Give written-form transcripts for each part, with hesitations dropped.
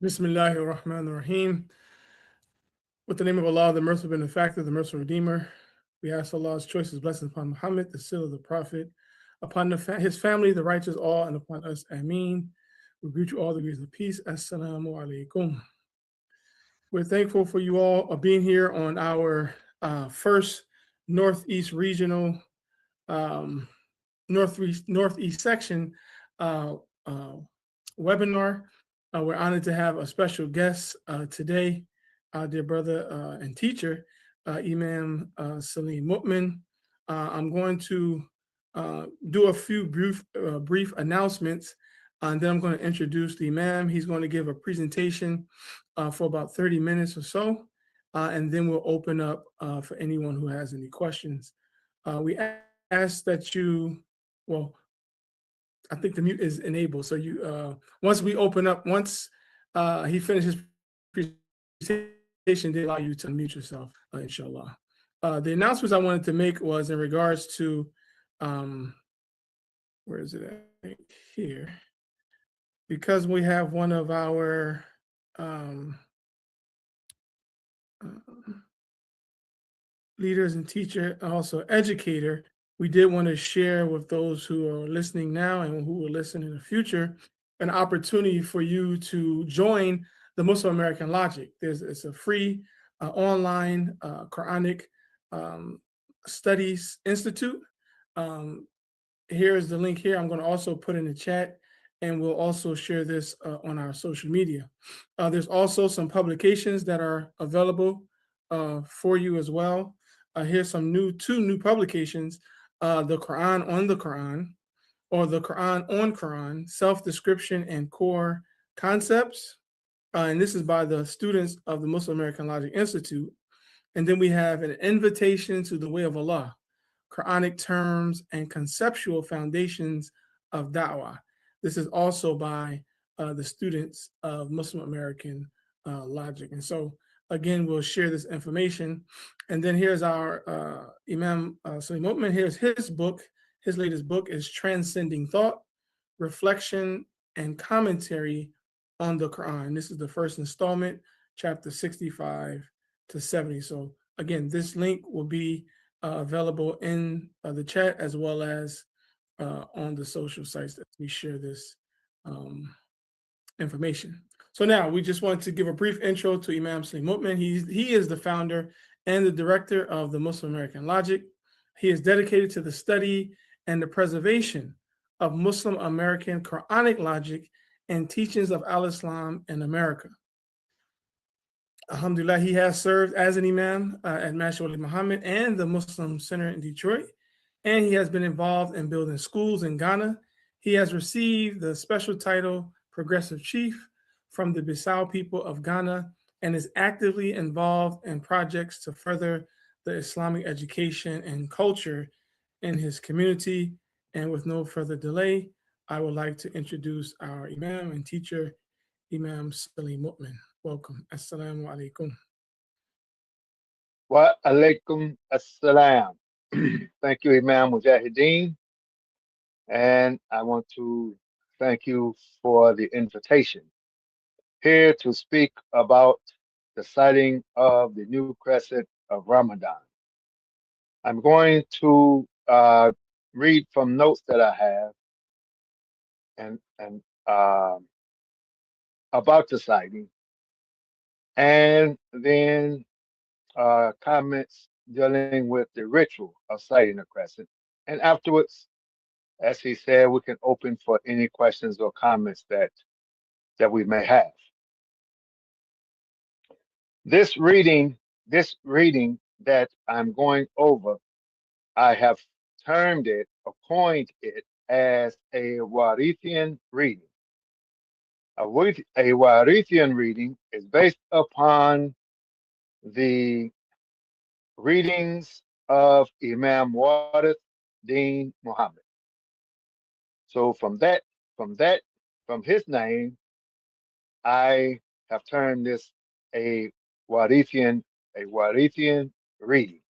Bismillahir Rahmanir Rahim. With the name of Allah, the merciful benefactor, the merciful redeemer, we ask Allah's choicest blessings upon Muhammad, the seal of the Prophet, upon his family, the righteous all, and upon us. Ameen. We greet you all the degrees of peace. Assalamu alaikum. We're thankful for you all being here on our first Northeast Regional Northeast section webinar. We're honored to have a special guest today, our dear brother and teacher, Imam Salim MuMin. I'm going to do a few brief announcements, and then I'm going to introduce the Imam. He's going to give a presentation for about 30 minutes or so, and then we'll open up for anyone who has any questions. We ask that you, well, I think the mute is enabled. So you, once we open up, once he finishes presentation, they allow you to unmute yourself, inshallah. The announcements I wanted to make was in regards to, where is it at? Here. Because we have one of our leaders and teacher, also educator, we did want to share with those who are listening now and who will listen in the future an opportunity for you to join the Muslim American Logic. It's a free online Quranic Studies Institute. Here's the link here. I'm going to also put in the chat, and we'll also share this on our social media. There's also some publications that are available for you as well. Here's some two new publications. The Quran on the Quran, or the Quran on Quran, Self-Description and Core Concepts. And this is by the students of the Muslim American Logic Institute. And then we have an Invitation to the Way of Allah, Quranic Terms and Conceptual Foundations of Da'wah. This is also by the students of Muslim American Logic. And so, again, we'll share this information. And then here's our Imam Salim MuMin. Here's his book. His latest book is Transcending Thought, Reflection, and Commentary on the Quran. This is the first installment, chapter 65 to 70. So again, this link will be available in the chat as well as on the social sites that we share this information. So now we just want to give a brief intro to Imam Salim MuMin. He is the founder and the director of the Muslim American Logic. He is dedicated to the study and the preservation of Muslim American Quranic logic and teachings of Al-Islam in America. Alhamdulillah, he has served as an imam at M.A.L.I Mohammed and the Muslim Center in Detroit, and he has been involved in building schools in Ghana. He has received the special title Progressive Chief from the Bissau people of Ghana and is actively involved in projects to further the Islamic education and culture in his community. And with no further delay, I would like to introduce our Imam and teacher, Imam Salim MuMin. Welcome. Assalamu alaikum. Wa alaikum assalam. Thank you, Imam MujahidDeen. And I want to thank you for the invitation here to speak about the sighting of the new crescent of Ramadan. I'm going to read from notes that I have and about the sighting, and then comments dealing with the ritual of sighting the crescent. And afterwards, as he said, we can open for any questions or comments that we may have. This reading that I'm going over, I have termed it or coined it as a Warithian reading. A Warithian reading is based upon the readings of Imam MuhammadDeen Mohammed. So from his name, I have termed this a Warithian reading,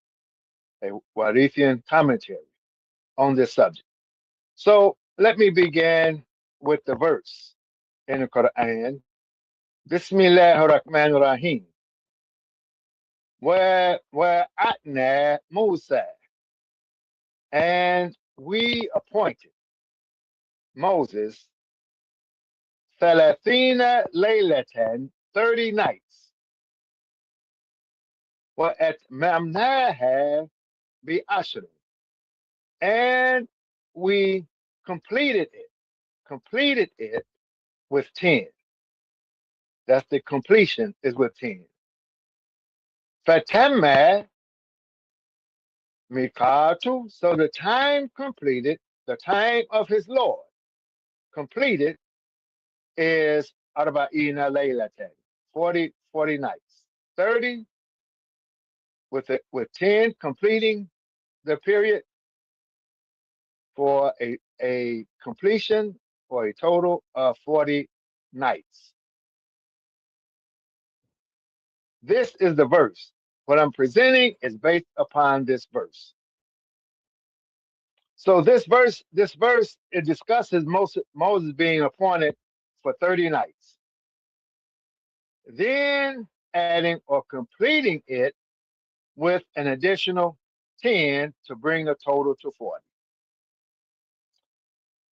a Warithian commentary on this subject. So let me begin with the verse in the Quran Bismillahirrahmanirrahim. Where atna Musa, and we appointed Moses Thalathina Laylatan, 30 nights. Wa atmamnaha bi ashrin, and we completed it with 10. That's the completion is with 10. Fatamma mikatu, so the time completed, the time of his Lord completed is arba'ina laylatan, 40 nights. 30 with 10 completing the period for a completion for a total of 40 nights. This is the verse. What I'm presenting is based upon this verse. So this verse, it discusses Moses being appointed for 30 nights. Then adding or completing it with an additional 10 to bring the total to 40.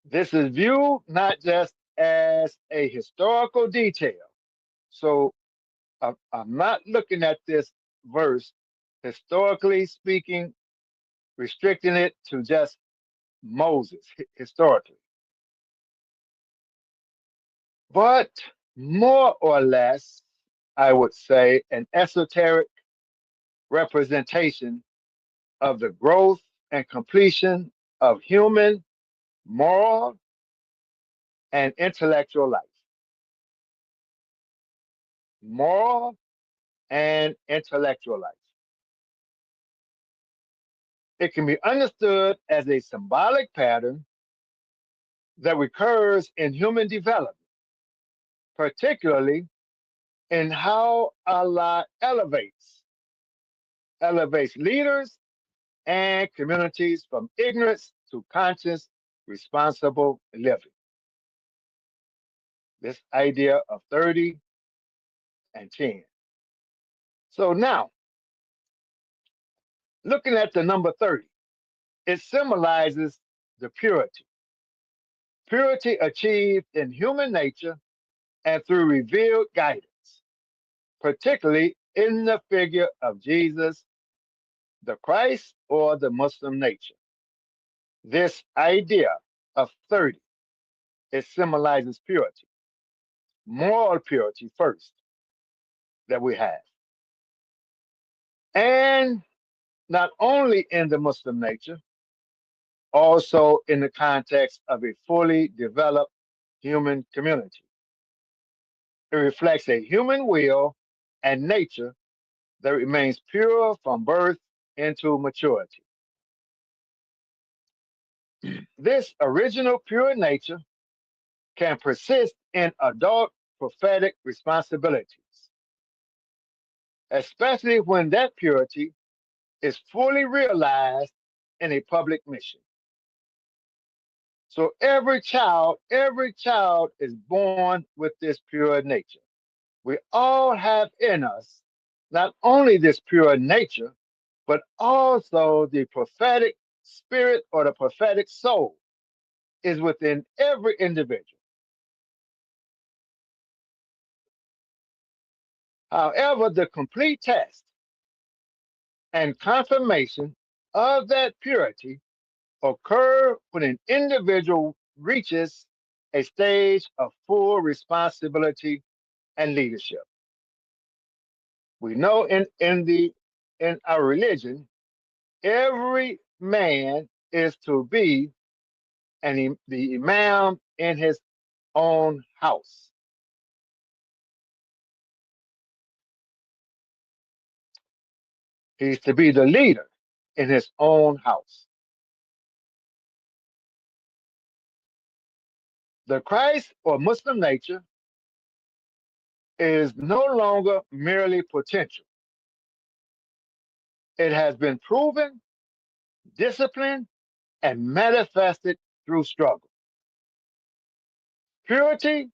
This is viewed not just as a historical detail. So I'm not looking at this verse, historically speaking, restricting it to just Moses, historically. But more or less, I would say, an esoteric representation of the growth and completion of human, moral, and intellectual life. Moral and intellectual life. It can be understood as a symbolic pattern that recurs in human development, particularly in how Allah elevates leaders and communities from ignorance to conscious, responsible living. This idea of 30 and 10. So now, looking at the number 30, it symbolizes the purity achieved in human nature and through revealed guidance, particularly in the figure of Jesus, the Christ, or the Muslim nature. This idea of 30, it symbolizes purity, moral purity first that we have. And not only in the Muslim nature, also in the context of a fully developed human community. It reflects a human will and nature that remains pure from birth into maturity. This original pure nature can persist in adult prophetic responsibilities, especially when that purity is fully realized in a public mission. So every child is born with this pure nature. We all have in us not only this pure nature, but also the prophetic spirit or the prophetic soul is within every individual. However, the complete test and confirmation of that purity occur when an individual reaches a stage of full responsibility and leadership. We know in our religion, every man is to be the imam in his own house. He's to be the leader in his own house. The Christ or Muslim nature is no longer merely potential. It has been proven, disciplined, and manifested through struggle. Purity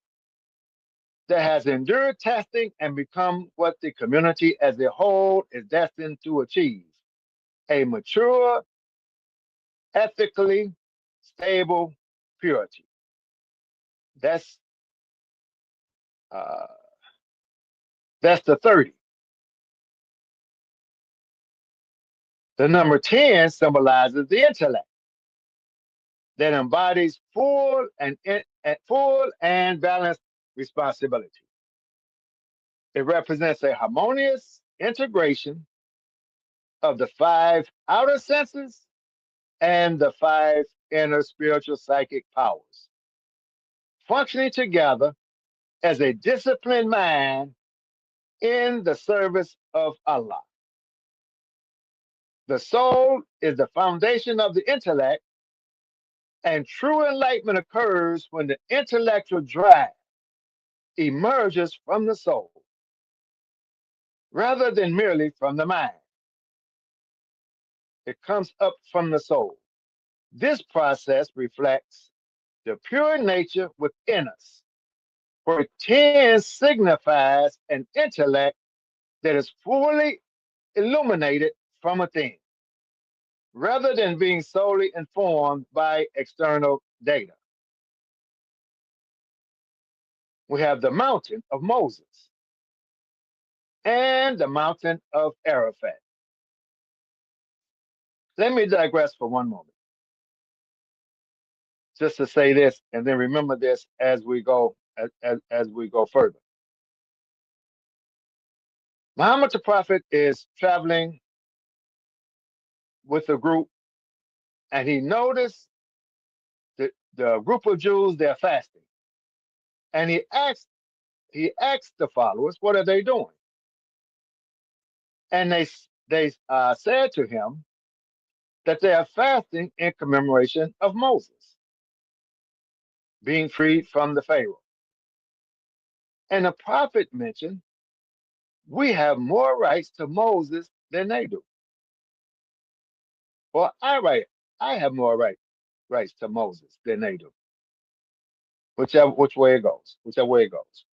that has endured testing and become what the community as a whole is destined to achieve: a mature, ethically stable purity. That's uh, that's the 30. The number 10 symbolizes the intellect that embodies full and balanced responsibility. It represents a harmonious integration of the 5 outer senses and the 5 inner spiritual psychic powers, functioning together as a disciplined mind in the service of Allah. The soul is the foundation of the intellect, and true enlightenment occurs when the intellectual drive emerges from the soul rather than merely from the mind. It comes up from the soul. This process reflects the pure nature within us, where 10 signifies an intellect that is fully illuminated from within, rather than being solely informed by external data. We have the mountain of Moses and the mountain of Arafat. Let me digress for one moment, just to say this, and then remember this as we go as we go further. Muhammad the Prophet is traveling with a group, and he noticed the group of Jews, they're fasting, and he asked the followers, what are they doing? And they said to him that they are fasting in commemoration of Moses being freed from the Pharaoh. And the prophet mentioned, we have more rights to Moses than they do. Well, I have more rights to Moses than they do. Which way it goes, whichever way it goes.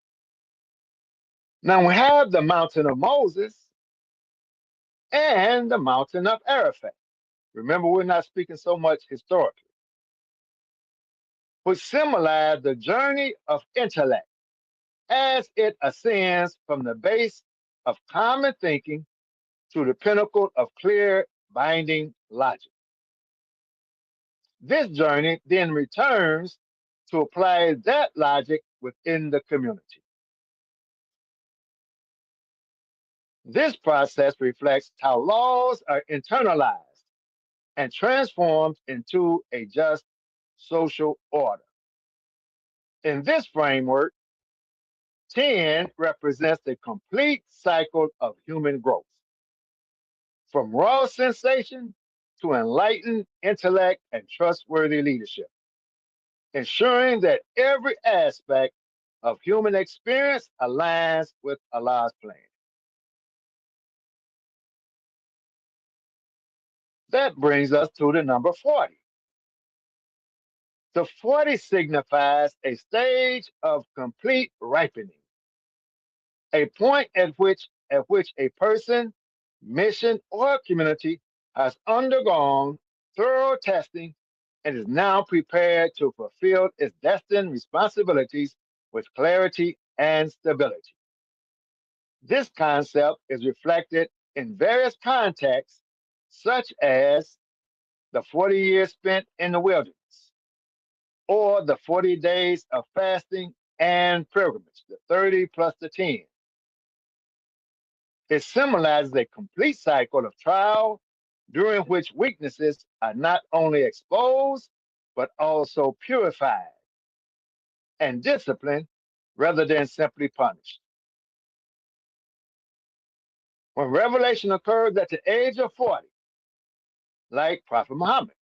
Now we have the mountain of Moses and the mountain of Arafat. Remember, we're not speaking so much historically, which symbolize the journey of intellect as it ascends from the base of common thinking to the pinnacle of clear binding logic. This journey then returns to apply that logic within the community. This process reflects how laws are internalized and transformed into a just social order. In this framework, 10 represents the complete cycle of human growth, from raw sensation to enlightened intellect and trustworthy leadership, ensuring that every aspect of human experience aligns with Allah's plan. That brings us to the number 40. The 40 signifies a stage of complete ripening, a point at which a person, mission, or community has undergone thorough testing and is now prepared to fulfill its destined responsibilities with clarity and stability. This concept is reflected in various contexts, such as the 40 years spent in the wilderness, or the 40 days of fasting and pilgrimage, the 30 plus the 10. It symbolizes a complete cycle of trial during which weaknesses are not only exposed, but also purified and disciplined rather than simply punished. When revelation occurs at the age of 40, like Prophet Muhammad,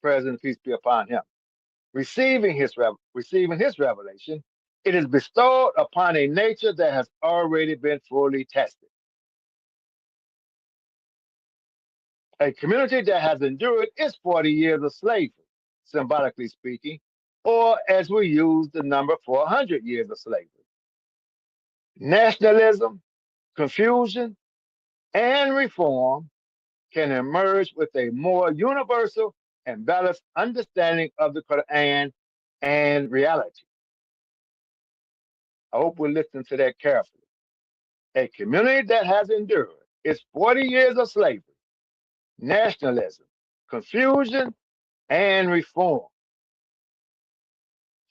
praise and peace be upon him, receiving his revelation, it is bestowed upon a nature that has already been fully tested. A community that has endured its 40 years of slavery, symbolically speaking, or as we use the number 400 years of slavery. Nationalism, confusion, and reform can emerge with a more universal and balanced understanding of the Quran and reality. I hope we listen to that carefully. A community that has endured its 40 years of slavery, nationalism, confusion, and reform,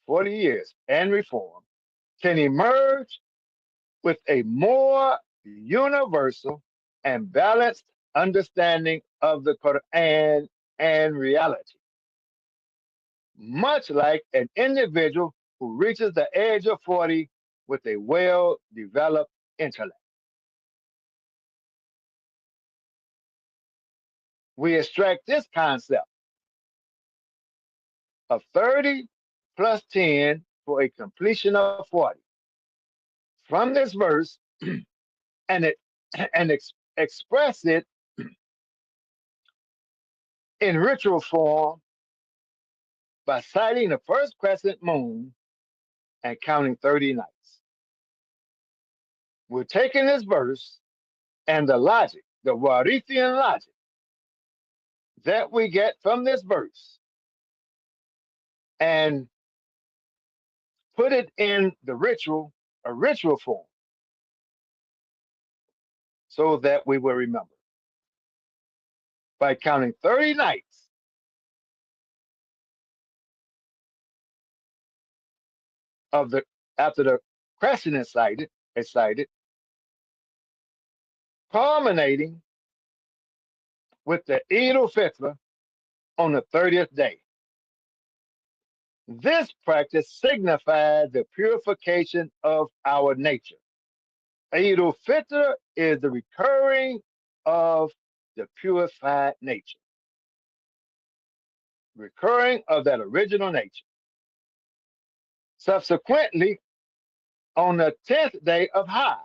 40 years and reform, can emerge with a more universal and balanced understanding of the Quran and reality. Much like an individual who reaches the age of 40 with a well-developed intellect. We extract this concept of 30 plus 10 for a completion of 40 from this verse and express it in ritual form by citing the first crescent moon and counting 30 nights. We're taking this verse and the logic, the Warithian logic that we get from this verse and put it in the ritual, a ritual form, so that we will remember. By counting 30 nights of the after the crescent is sighted, culminating with the Eid al-Fitr on the 30th day. This practice signifies the purification of our nature. Eid al-Fitr is the recurring of the purified nature, recurring of that original nature. Subsequently, on the 10th day of Hajj,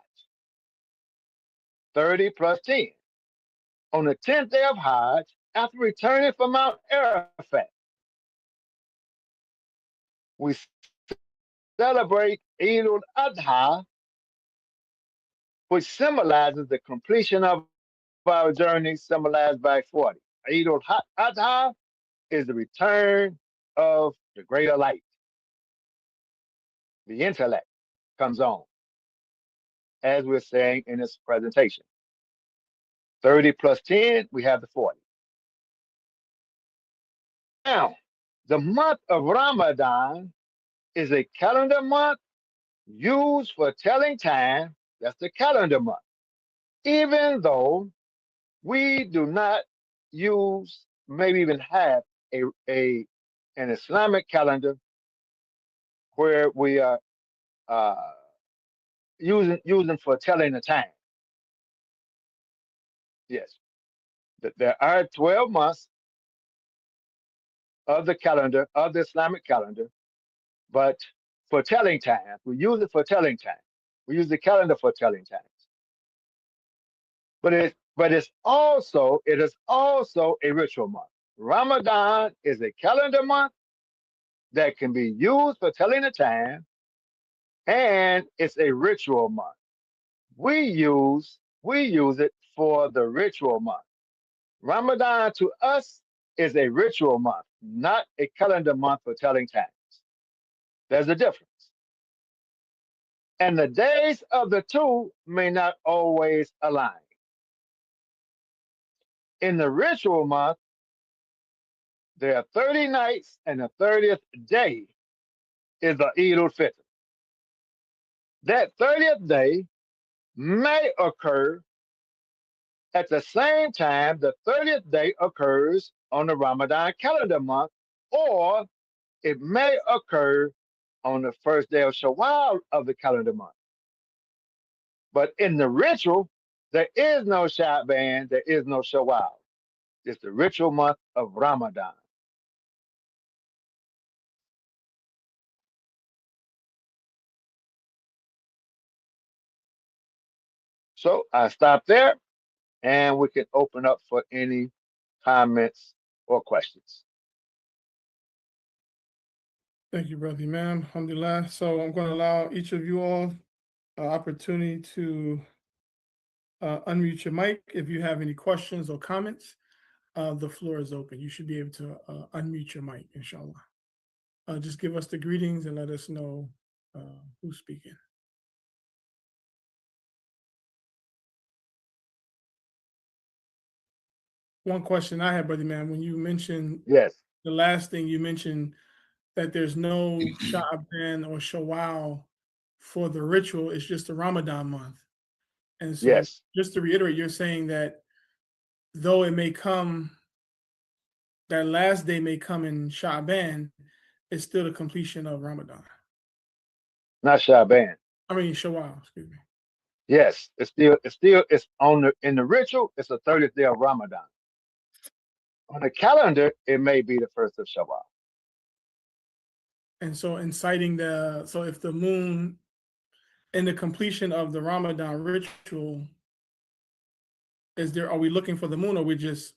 30 plus 10, on the 10th day of Hajj, after returning from Mount Arafat, we celebrate Eid al-Adha, which symbolizes the completion of our journey, symbolized by 40. Eid al-Adha is the return of the greater light. The intellect comes on, as we're saying in this presentation. 30 plus 10, we have the 40. Now, the month of Ramadan is a calendar month used for telling time. That's the calendar month. Even though we do not use, maybe even have an Islamic calendar where we are using for telling the time. Yes, there are 12 months of the calendar, of the Islamic calendar, but for telling time, we use it for telling time. We use the calendar for telling times. But it is also a ritual month. Ramadan is a calendar month that can be used for telling the time, and it's a ritual month. We use it for the ritual month. Ramadan to us is a ritual month, not a calendar month for telling times. There's a difference. And the days of the two may not always align. In the ritual month, there are 30 nights, and the 30th day is the Eid al-Fitr. That 30th day may occur at the same time the 30th day occurs on the Ramadan calendar month, or it may occur on the first day of Shawwal of the calendar month. But in the ritual, there is no Sha'ban, there is no Shawwal. It's the ritual month of Ramadan. So I stop there, and we can open up for any comments or questions. Thank you, Brother Imam. Alhamdulillah. So I'm going to allow each of you all opportunity to unmute your mic. If you have any questions or comments, the floor is open. You should be able to unmute your mic, inshallah. Just give us the greetings and let us know who's speaking. One question I had, Brother Man, when you mentioned Yes. the last thing you mentioned, that there's no Sha'ban or Shawwal for the ritual, it's just the Ramadan month. And so Yes. just to reiterate, you're saying that though it may come, that last day may come in Sha'ban, it's still the completion of Ramadan. Not Shaban. I mean Shawwal, excuse me. Yes, it's in the ritual, it's the 30th day of Ramadan. On the calendar, it may be the first of Shawwal. And so inciting so if the moon in the completion of the Ramadan ritual, are we looking for the moon, or we just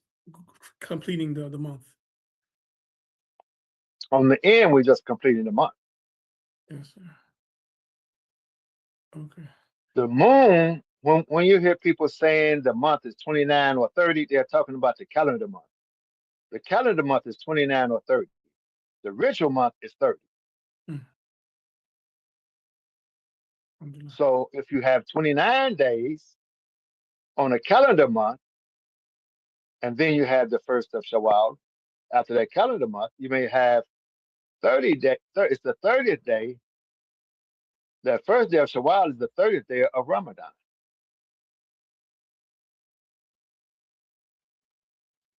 completing the month? On the end, we're just completing the month. Yes, sir. Okay. The moon, when you hear people saying the month is 29 or 30, they're talking about the calendar month. The calendar month is 29 or 30. The ritual month is 30. So if you have 29 days on a calendar month, and then you have the first of Shawwal, after that calendar month, you may have 30 days. It's the 30th day. That first day of Shawwal is the 30th day of Ramadan.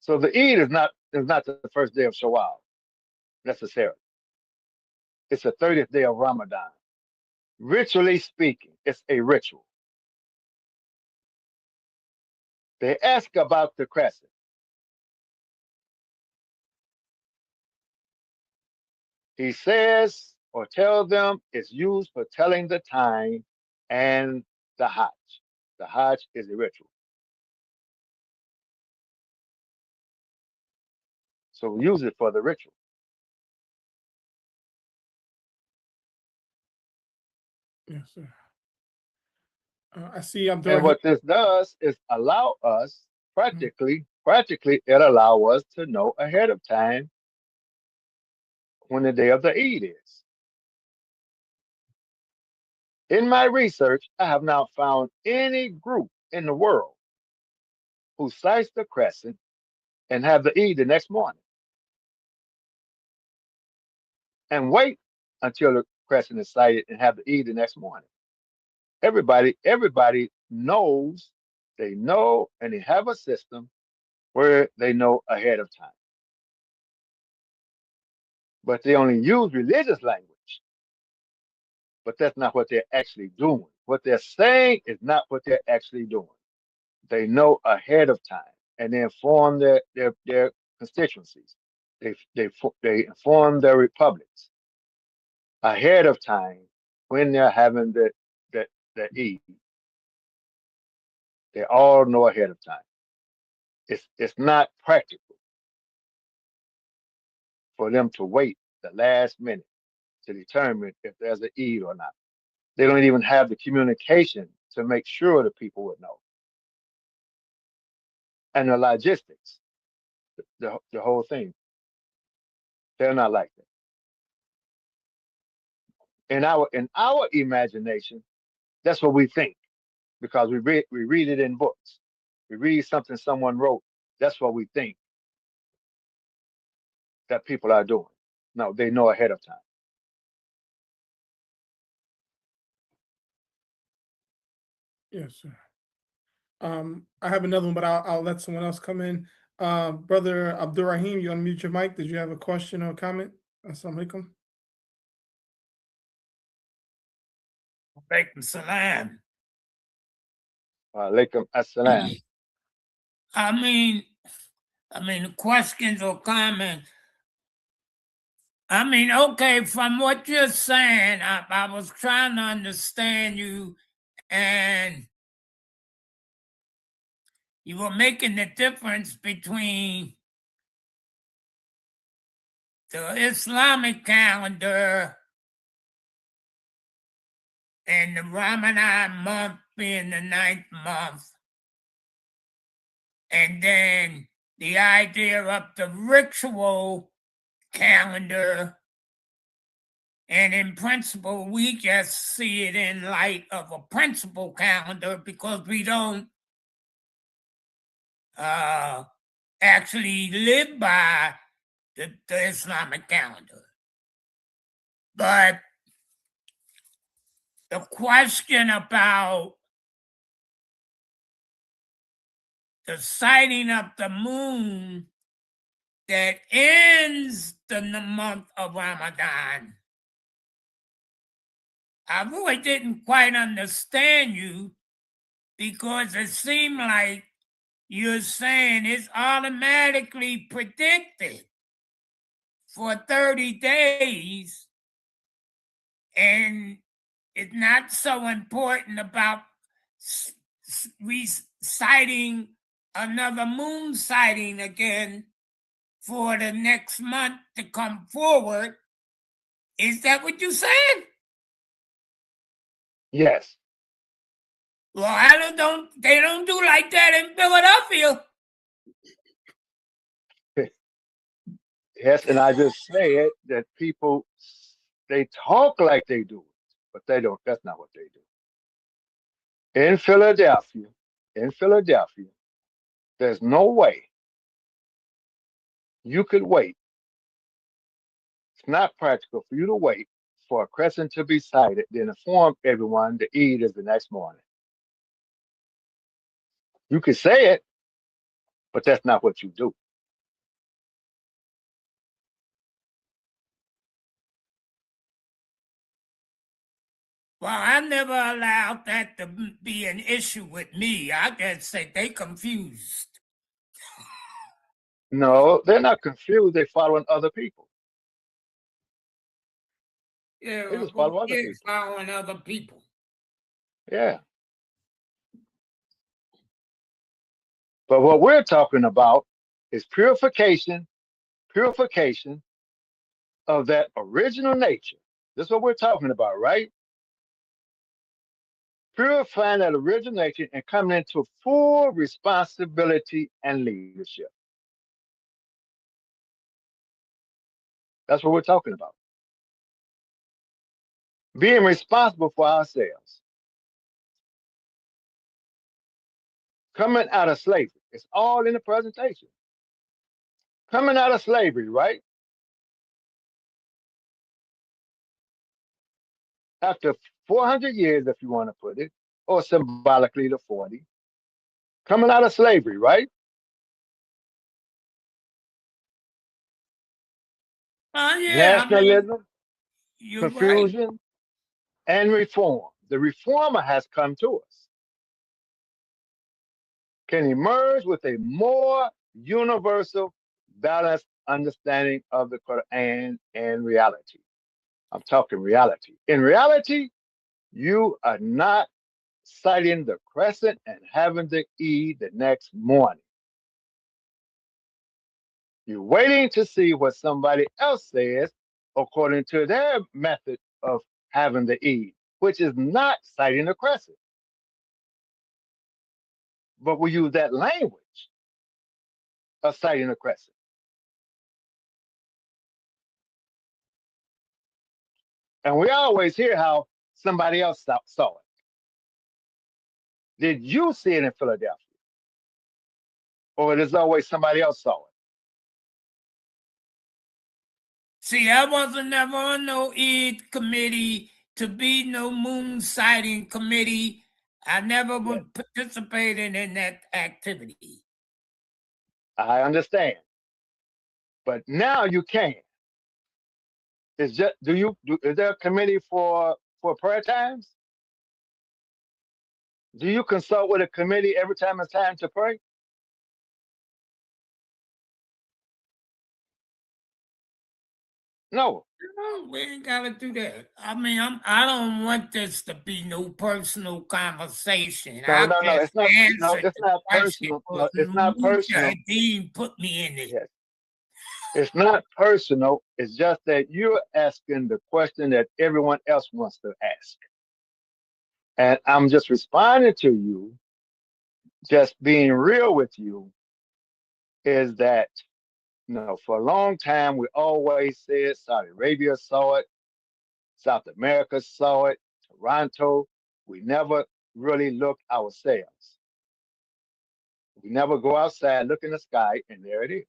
So the Eid is not the first day of Shawwal necessarily. It's the 30th day of Ramadan. Ritually speaking, it's a ritual. They ask about the crescent. He says or tell them it's used for telling the time and the Hajj. The Hajj is a ritual. So we use it for the ritual. Yes, sir. I see And what this does is allow us practically, it allows us to know ahead of time when the day of the Eid is. In my research, I have not found any group in the world who sights the crescent and have the Eid the next morning and wait until the crescent is sighted and have the Eid the next morning. Everybody knows, they know, and they have a system where they know ahead of time. But they only use religious language. But that's not what they're actually doing. What they're saying is not what they're actually doing. They know ahead of time, and they inform their constituencies. They inform their republics ahead of time when they're having the Eid. They all know ahead of time. It's not practical for them to wait the last minute to determine if there's an Eid or not. They don't even have the communication to make sure the people would know. And the logistics, the whole thing, they're not like that. In our imagination, that's what we think, because we read it in books. We read something someone wrote. That's what we think that people are doing. No, they know ahead of time. Yes, sir. I have another one, but I'll let someone else come in. Brother Abdurrahim, you unmute your mic. Did you have a question or a comment? Assalamu alaikum. Alaikum salam. Alaikum assalam. I mean, questions or comments. Okay, from what you're saying, I was trying to understand you, and you were making the difference between the Islamic calendar and the Ramadan month being the 9th month. And then the idea of the ritual calendar. And in principle, we just see it in light of a principal calendar because we don't actually live by the Islamic calendar. But the question about the sighting of the moon that ends the month of Ramadan, I really didn't quite understand you because it seemed like you're saying it's automatically predicted for 30 days and it's not so important about reciting another moon sighting again for the next month to come forward. Is that what you said? Yes. Well, they don't do like that in Philadelphia. Yes, and I just said that people, they talk like they do it, but they don't. That's not what they do. In Philadelphia, there's no way you could wait. It's not practical for you to wait for a crescent to be sighted, then inform everyone the Eid is the next morning. You could say it, but that's not what you do. Well, I never allowed that to be an issue with me. I just say they confused. No, they're not confused. They're following other people. Yeah, They just follow other people. following other people. Yeah. But what we're talking about is purification of that original nature. This is what we're talking about, right? Purifying that original nature and coming into full responsibility and leadership. That's what we're talking about. Being responsible for ourselves. Coming out of slavery. It's all in the presentation. Coming out of slavery, right? After 400 years, if you want to put it, or symbolically the 40. Coming out of slavery, right? Yeah, Nationalism, you're confusion, right. and reform. The reformer has come to us. Can emerge with a more universal, balanced understanding of the Quran and reality. I'm talking reality. In reality, you are not sighting the crescent and having to eat the next morning. You're waiting to see what somebody else says according to their method of having the Eid, which is not sighting the crescent. But we use that language of sighting the crescent. And we always hear how somebody else saw it. Did you see it in Philadelphia? Or there's always somebody else saw it? See, I wasn't never on no Eid committee to be no moon sighting committee. I never was participating in that activity. I understand. But now you can. Is there a committee for prayer times? Do you consult with a committee every time it's time to pray? No. No, we ain't gotta do that. I mean, I don't want this to be no personal conversation. No. It's not. No, it's not personal. No, it's not personal. Dean put me in it. Yes. It's not personal. It's just that you're asking the question that everyone else wants to ask. And I'm just responding to you, just being real with you, is that, for a long time, we always said Saudi Arabia saw it, South America saw it, Toronto. We never really looked ourselves. We never go outside, look in the sky, and there it is.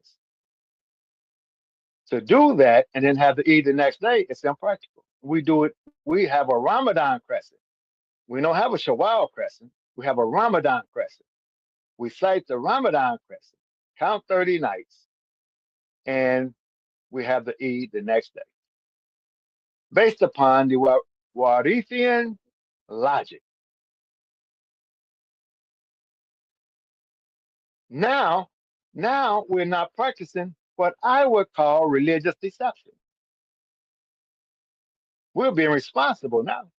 To do that and then have to eat the next day, it's impractical. We do it. We have a Ramadan crescent. We don't have a Shawwal crescent. We have a Ramadan crescent. We cite the Ramadan crescent, count 30 nights, and we have to eat the next day, based upon the Warithian logic. Now we're not practicing what I would call religious deception. We're being responsible now.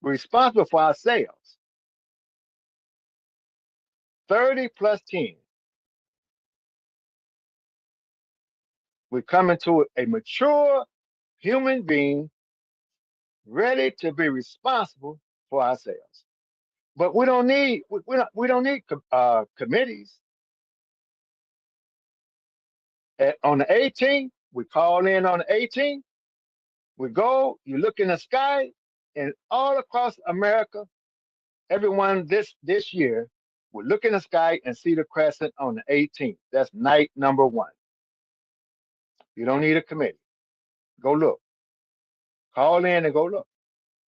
We're responsible for ourselves. 30 plus 10. We're coming to a mature human being ready to be responsible for ourselves. But we don't need committees. On the 18th, we call in on the 18th. We go, you look in the sky, and all across America, everyone this year will look in the sky and see the crescent on the 18th. That's night number 1. You don't need a committee. Go look. Call in and go look.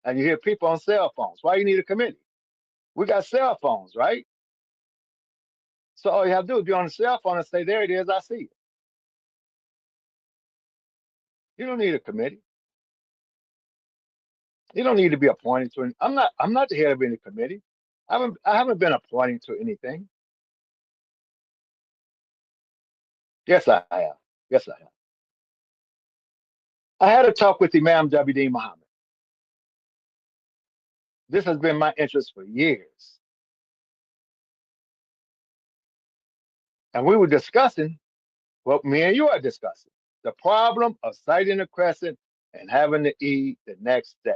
And you hear people on cell phones. Why you need a committee? We got cell phones, right? So all you have to do is be on the cell phone and say, there it is, I see it. You don't need a committee. You don't need to be appointed to any. I'm not the head of any committee. I haven't been appointed to anything. Yes, I have. Yes, I have. I had a talk with Imam IWDM Mohammed. This has been my interest for years. And we were discussing what me and you are discussing, the problem of sighting the crescent and having to eat the next day.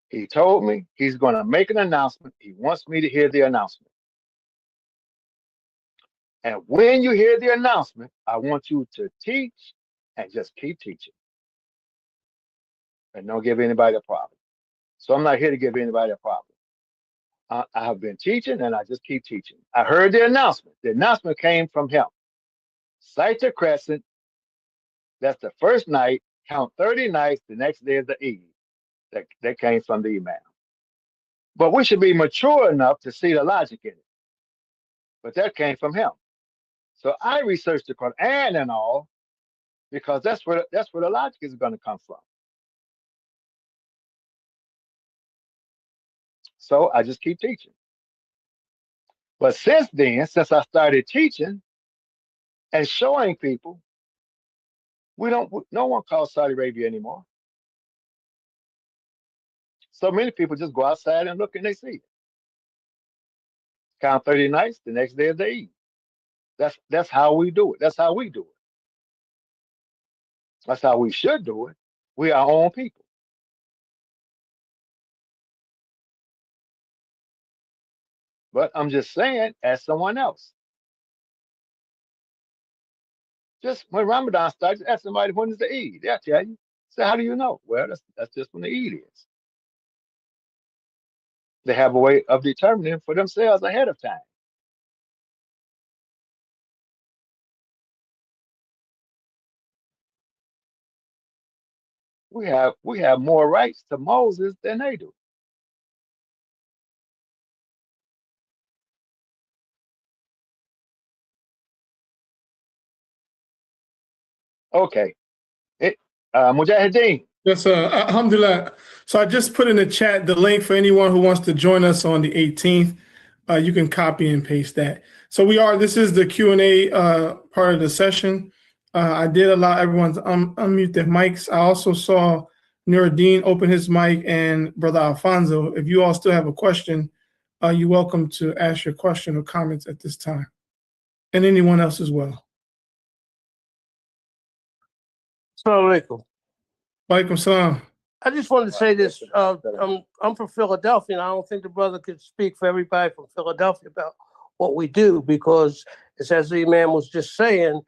He told me he's going to make an announcement. He wants me to hear the announcement. And when you hear the announcement, I want you to teach and just keep teaching. And don't give anybody a problem. So I'm not here to give anybody a problem. I have been teaching and I just keep teaching. I heard the announcement. The announcement came from him. Sight the crescent. That's the first night. Count 30 nights. The next day is the Eid. That came from the Imam. But we should be mature enough to see the logic in it. But that came from him. So I researched the Quran and all, because that's where the logic is going to come from. So I just keep teaching. But since then, since I started teaching and showing people, no one calls Saudi Arabia anymore. So many people just go outside and look and they see it. Count 30 nights, the next day is the Eid. That's how we do it. That's how we do it. That's how we should do it. We are our own people. But I'm just saying, as someone else. Just when Ramadan starts, ask somebody when is the Eid. They'll tell you. So how do you know? Well, that's just when the Eid is. They have a way of determining for themselves ahead of time. We have more rights to Moses than they do. Okay. MujahidDeen. Yes, alhamdulillah. So I just put in the chat the link for anyone who wants to join us on the 18th. You can copy and paste that. So this is the Q&A part of the session. I did allow everyone to unmute their mics. I also saw Nuruddin open his mic and Brother Alfonso. If you all still have a question, you're welcome to ask your question or comments at this time. And anyone else as well. Assalamu alaikum. Walaikum salam. I just wanted to say this. I'm from Philadelphia, and I don't think the brother could speak for everybody from Philadelphia about what we do, because it's as the Imam was just saying,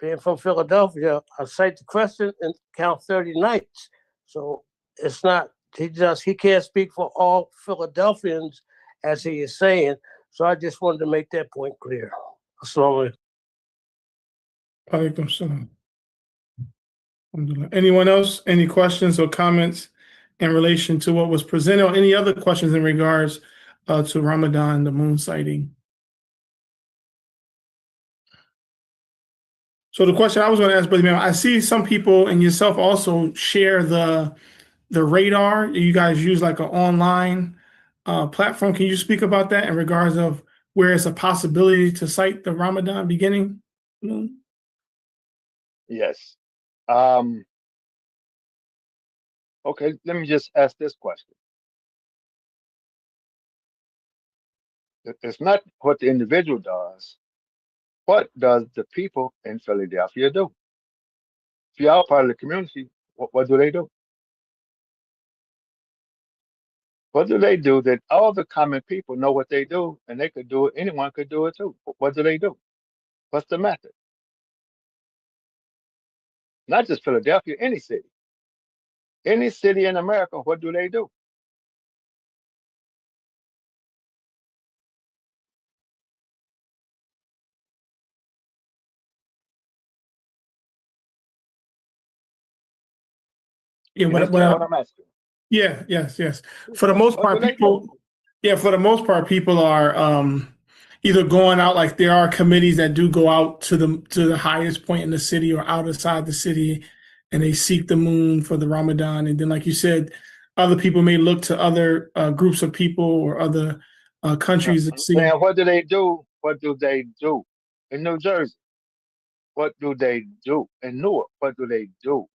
being from Philadelphia, I cite the crescent and count 30 nights. So it's not, he can't speak for all Philadelphians as he is saying. So I just wanted to make that point clear. Assalamu alaikum. Walaikum salam. Alhamdulillah. Anyone else? Any questions or comments in relation to what was presented, or any other questions in regards to Ramadan, the moon sighting? So the question I was going to ask, Brother Imam, I see some people and yourself also share the radar. You guys use like an online platform. Can you speak about that in regards of where it's a possibility to sight the Ramadan beginning moon? Yes. Okay, let me just ask this question. It's not what the individual does. What does the people in Philadelphia do? If you're all part of the community, what do they do? What do they do that all the common people know what they do, and they could do it, anyone could do it too? What do they do? What's the method? Not just Philadelphia, any city. Any city in America, what do they do? Yeah, What I'm asking. Yeah, yes. For the most part, What do they people. do? Yeah, for the most part, people are either going out, like there are committees that do go out to the highest point in the city or outside the city, and they seek the moon for the Ramadan. And then, like you said, other people may look to other groups of people or other countries to see. And what do they do? What do they do in New Jersey? What do they do in Newark? What do they do?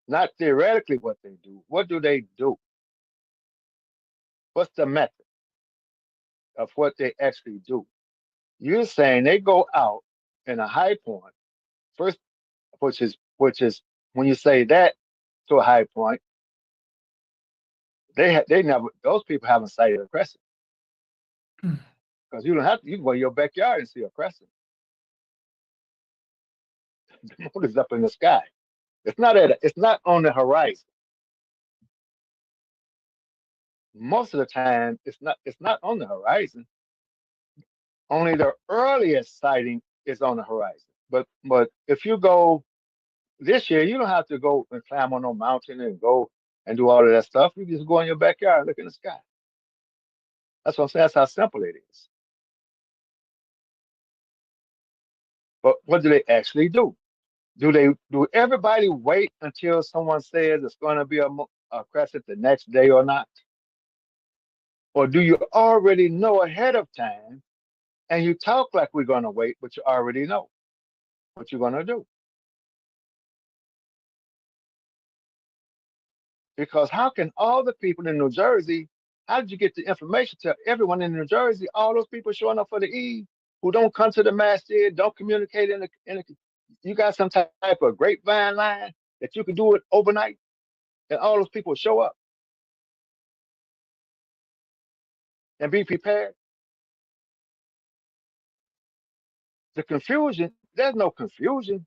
Not theoretically what they do. What do they do? What's the method of what they actually do? You're saying they go out in a high point first, which is when you say that to a high point, they never, those people haven't sighted a crescent, because you don't have to. You can go to your backyard and see a crescent. The moon is up in the sky. It's not on the horizon. Most of the time, it's not on the horizon. Only the earliest sighting is on the horizon. But if you go this year, you don't have to go and climb on no mountain and go and do all of that stuff. You just go in your backyard and look in the sky. That's what I'm saying. That's how simple it is. But what do they actually do? Do everybody wait until someone says it's going to be a crescent the next day or not? Or do you already know ahead of time and you talk like we're going to wait, but you already know what you're going to do? Because how can all the people in New Jersey, how did you get the information to everyone in New Jersey, all those people showing up for the Eid who don't come to the masjid, don't communicate you got some type of grapevine line that you can do it overnight and all those people show up and be prepared? The confusion, there's no confusion.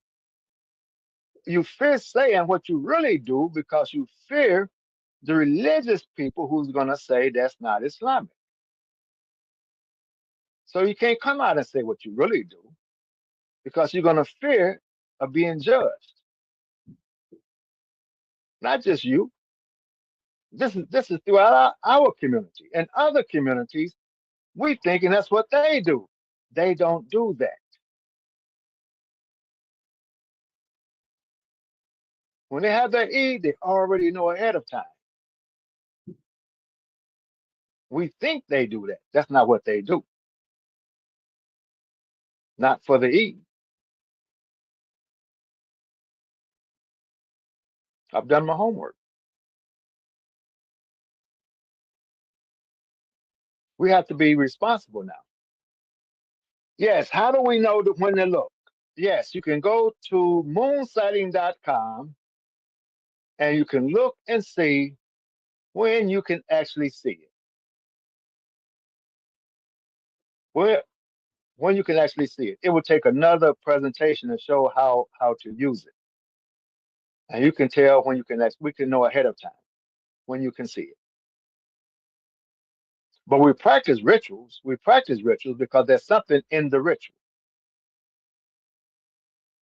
You fear saying what you really do because you fear the religious people who's going to say that's not Islamic. So you can't come out and say what you really do because you're going to fear of being judged. Not just you. This is throughout our community and other communities. We thinking that's what they do. They don't do that. When they have their Eid, they already know ahead of time. We think they do that. That's not what they do. Not for the Eid. I've done my homework. We have to be responsible now. Yes, how do we know when to look? Yes, you can go to moonsighting.com And you can look and see when you can actually see it. When you can actually see it. It will take another presentation to show how to use it. And you can tell when you can we can know ahead of time when you can see it. But we practice rituals. We practice rituals because there's something in the ritual.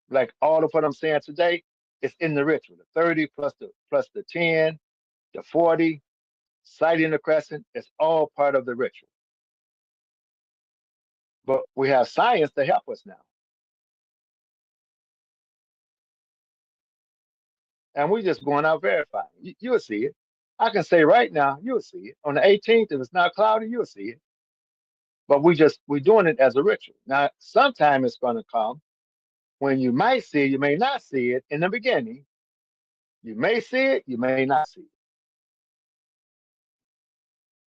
Like all of what I'm saying today is in the ritual. The 30 plus the 10, the 40, sighting the crescent, it's all part of the ritual. But we have science to help us now. And we're just going out verifying. You'll see it. I can say right now, you'll see it. On the 18th, if it's not cloudy, you'll see it. But we're doing it as a ritual. Now, sometime it's going to come when you might see it, you may not see it in the beginning. You may see it, you may not see it.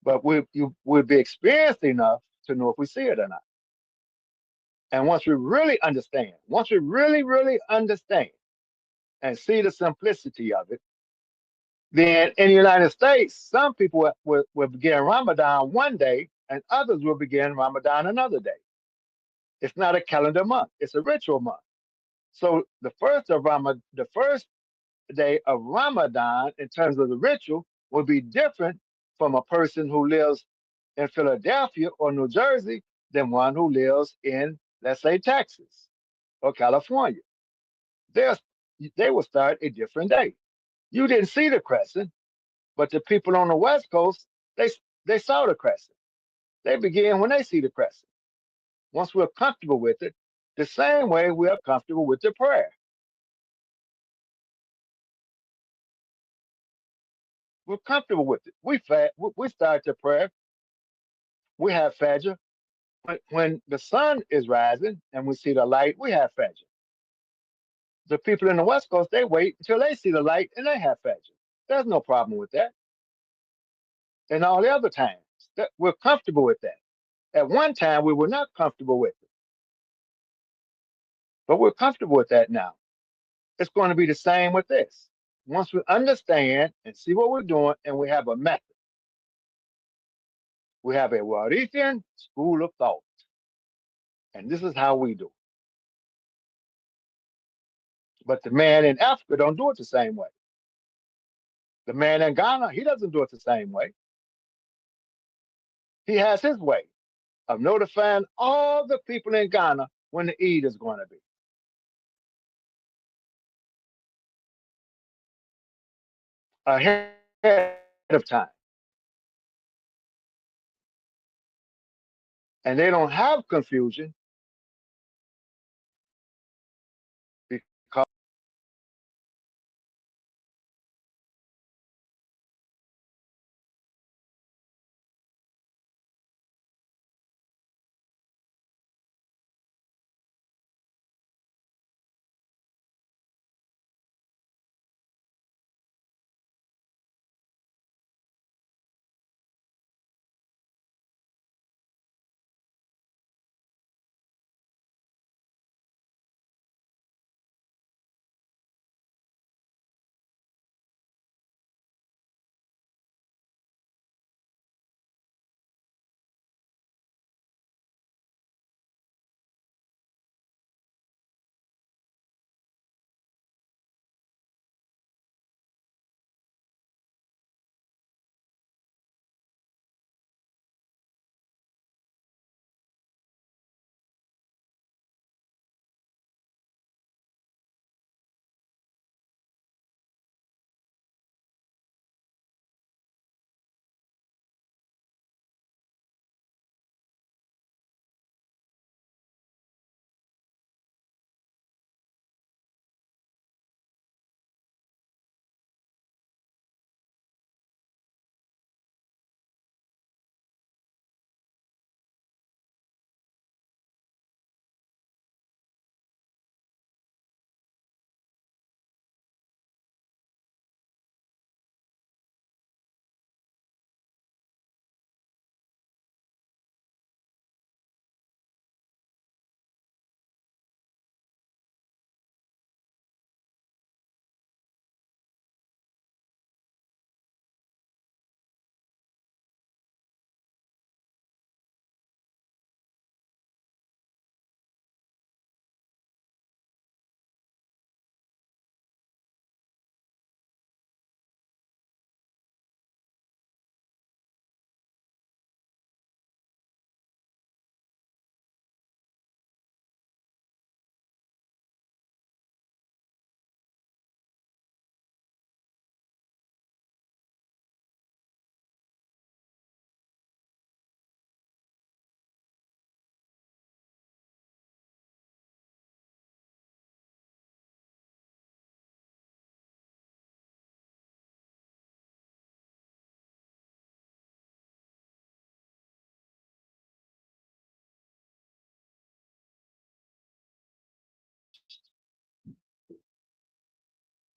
But we'll be experienced enough to know if we see it or not. And once we really understand, once we really understand and see the simplicity of it, then in the United States, some people will begin Ramadan one day and others will begin Ramadan another day. It's not a calendar month, it's a ritual month. So the first day of Ramadan in terms of the ritual will be different from a person who lives in Philadelphia or New Jersey than one who lives in, let's say, Texas or California. They will start a different day. You didn't see the crescent, but the people on the West Coast, they saw the crescent. They begin when they see the crescent. Once we're comfortable with it, the same way we're comfortable with the prayer. We're comfortable with it. We start the prayer. We have Fajr. When the sun is rising and we see the light, we have Fajr. The people in the West Coast, they wait until they see the light and they have Fajr. There's no problem with that. And all the other times, we're comfortable with that. At one time, we were not comfortable with it, but we're comfortable with that now. It's going to be the same with this. Once we understand and see what we're doing, and we have a method, we have a Warithian school of thought, and this is how we do it. But the man in Africa don't do it the same way. The man in Ghana, he doesn't do it the same way. He has his way of notifying all the people in Ghana when the Eid is going to be. Ahead of time. And they don't have confusion because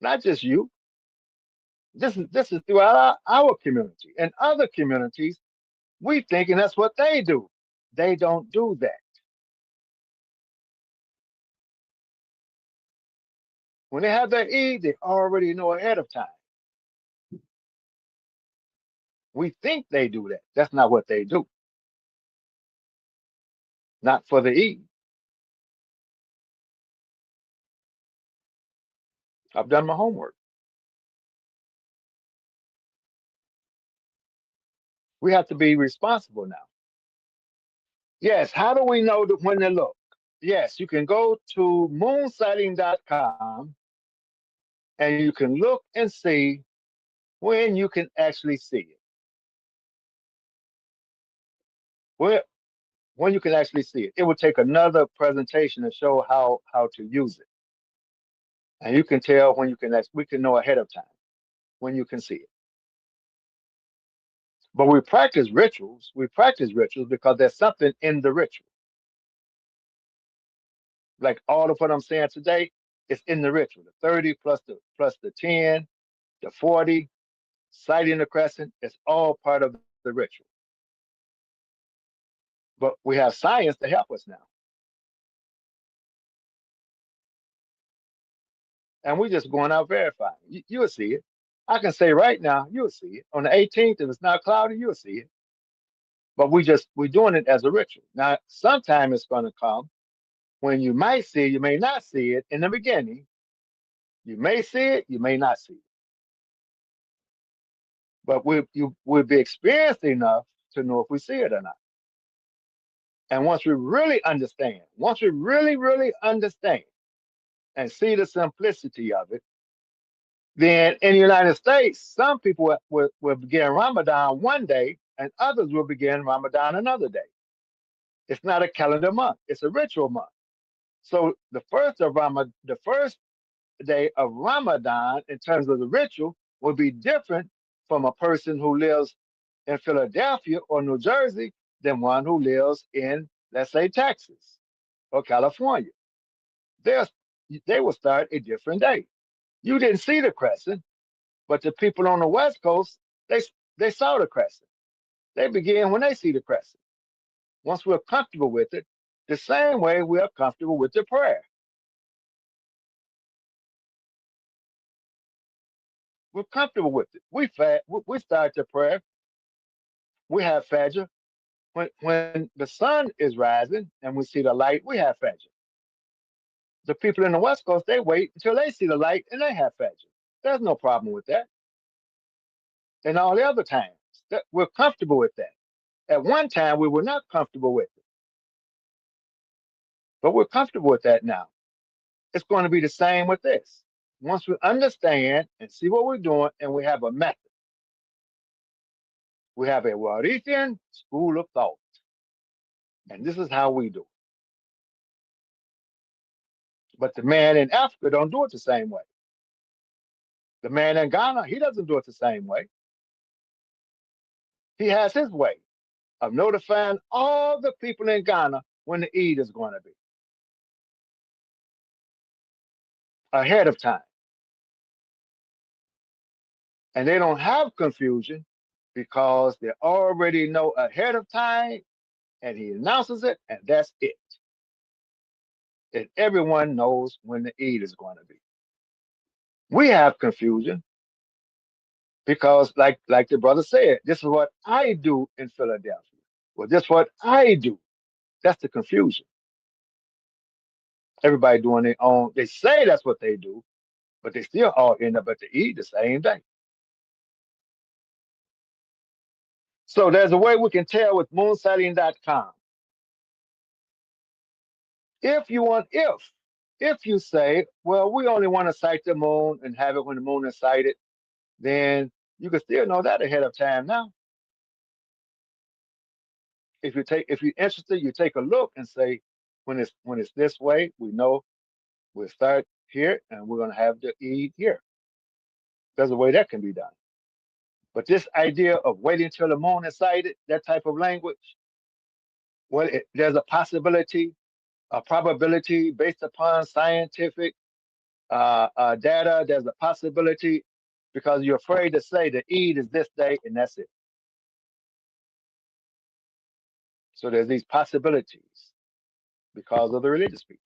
not just you. This is throughout our community and other communities. We thinking that's what they do. They don't do that. When they have their Eid, they already know ahead of time. We think they do that. That's not what they do. Not for the Eid. I've done my homework. We have to be responsible now. Yes, how do we know when to look? Yes, you can go to moonsighting.com and you can look and see when you can actually see it. When you can actually see it. It will take another presentation to show how to use it. And you can tell when you can we can know ahead of time when you can see it. But we practice rituals. We practice rituals because there's something in the ritual. Like all of what I'm saying today is in the ritual. The 30 plus the 10, the 40, sighting the crescent, it's all part of the ritual. But we have science to help us now. And we're just going out verifying. You'll see it. I can say right now, you'll see it. On the 18th, if it's not cloudy, you'll see it. But we're doing it as a ritual. Now, sometime it's going to come when you might see it, you may not see it in the beginning. You may see it, you may not see it. But we'll be experienced enough to know if we see it or not. And once we really understand, once we really understand and see the simplicity of it, then in the United States, some people will begin Ramadan one day and others will begin Ramadan another day. It's not a calendar month, it's a ritual month. So the first day of Ramadan in terms of the ritual will be different from a person who lives in Philadelphia or New Jersey than one who lives in, let's say, Texas or California. They will start a different day. You didn't see the crescent, but the people on the West Coast, they saw the crescent. They begin when they see the crescent. Once we're comfortable with it, the same way we are comfortable with the prayer. We're comfortable with it. We start the prayer. We have Fajr. When the sun is rising and we see the light, we have Fajr. The people in the West Coast, they wait until they see the light and they have Fajr. There's no problem with that. And all the other times, we're comfortable with that. At one time, we were not comfortable with it. But we're comfortable with that now. It's going to be the same with this. Once we understand and see what we're doing, and we have a method. We have a Warithian school of thought. And this is how we do it. But the man in Africa don't do it the same way. The man in Ghana, he doesn't do it the same way. He has his way of notifying all the people in Ghana when the Eid is going to be ahead of time. And they don't have confusion because they already know ahead of time and he announces it and that's it. And everyone knows when the Eid is going to be. We have confusion because like the brother said, this is what I do in Philadelphia. Well, this is what I do. That's the confusion. Everybody doing their own. They say that's what they do, but they still all end up at the Eid the same day. So there's a way we can tell with moonsighting.com. If you say, well, we only want to sight the moon and have it when the moon is sighted, then you can still know that ahead of time now. If you're interested, you take a look and say, when it's this way, we know we'll start here and we're going to have the Eid here. There's a way that can be done. But this idea of waiting till the moon is sighted, that type of language, well, there's a possibility, a probability based upon scientific data. There's a possibility because you're afraid to say the Eid is this day and that's it. So there's these possibilities because of the religious people.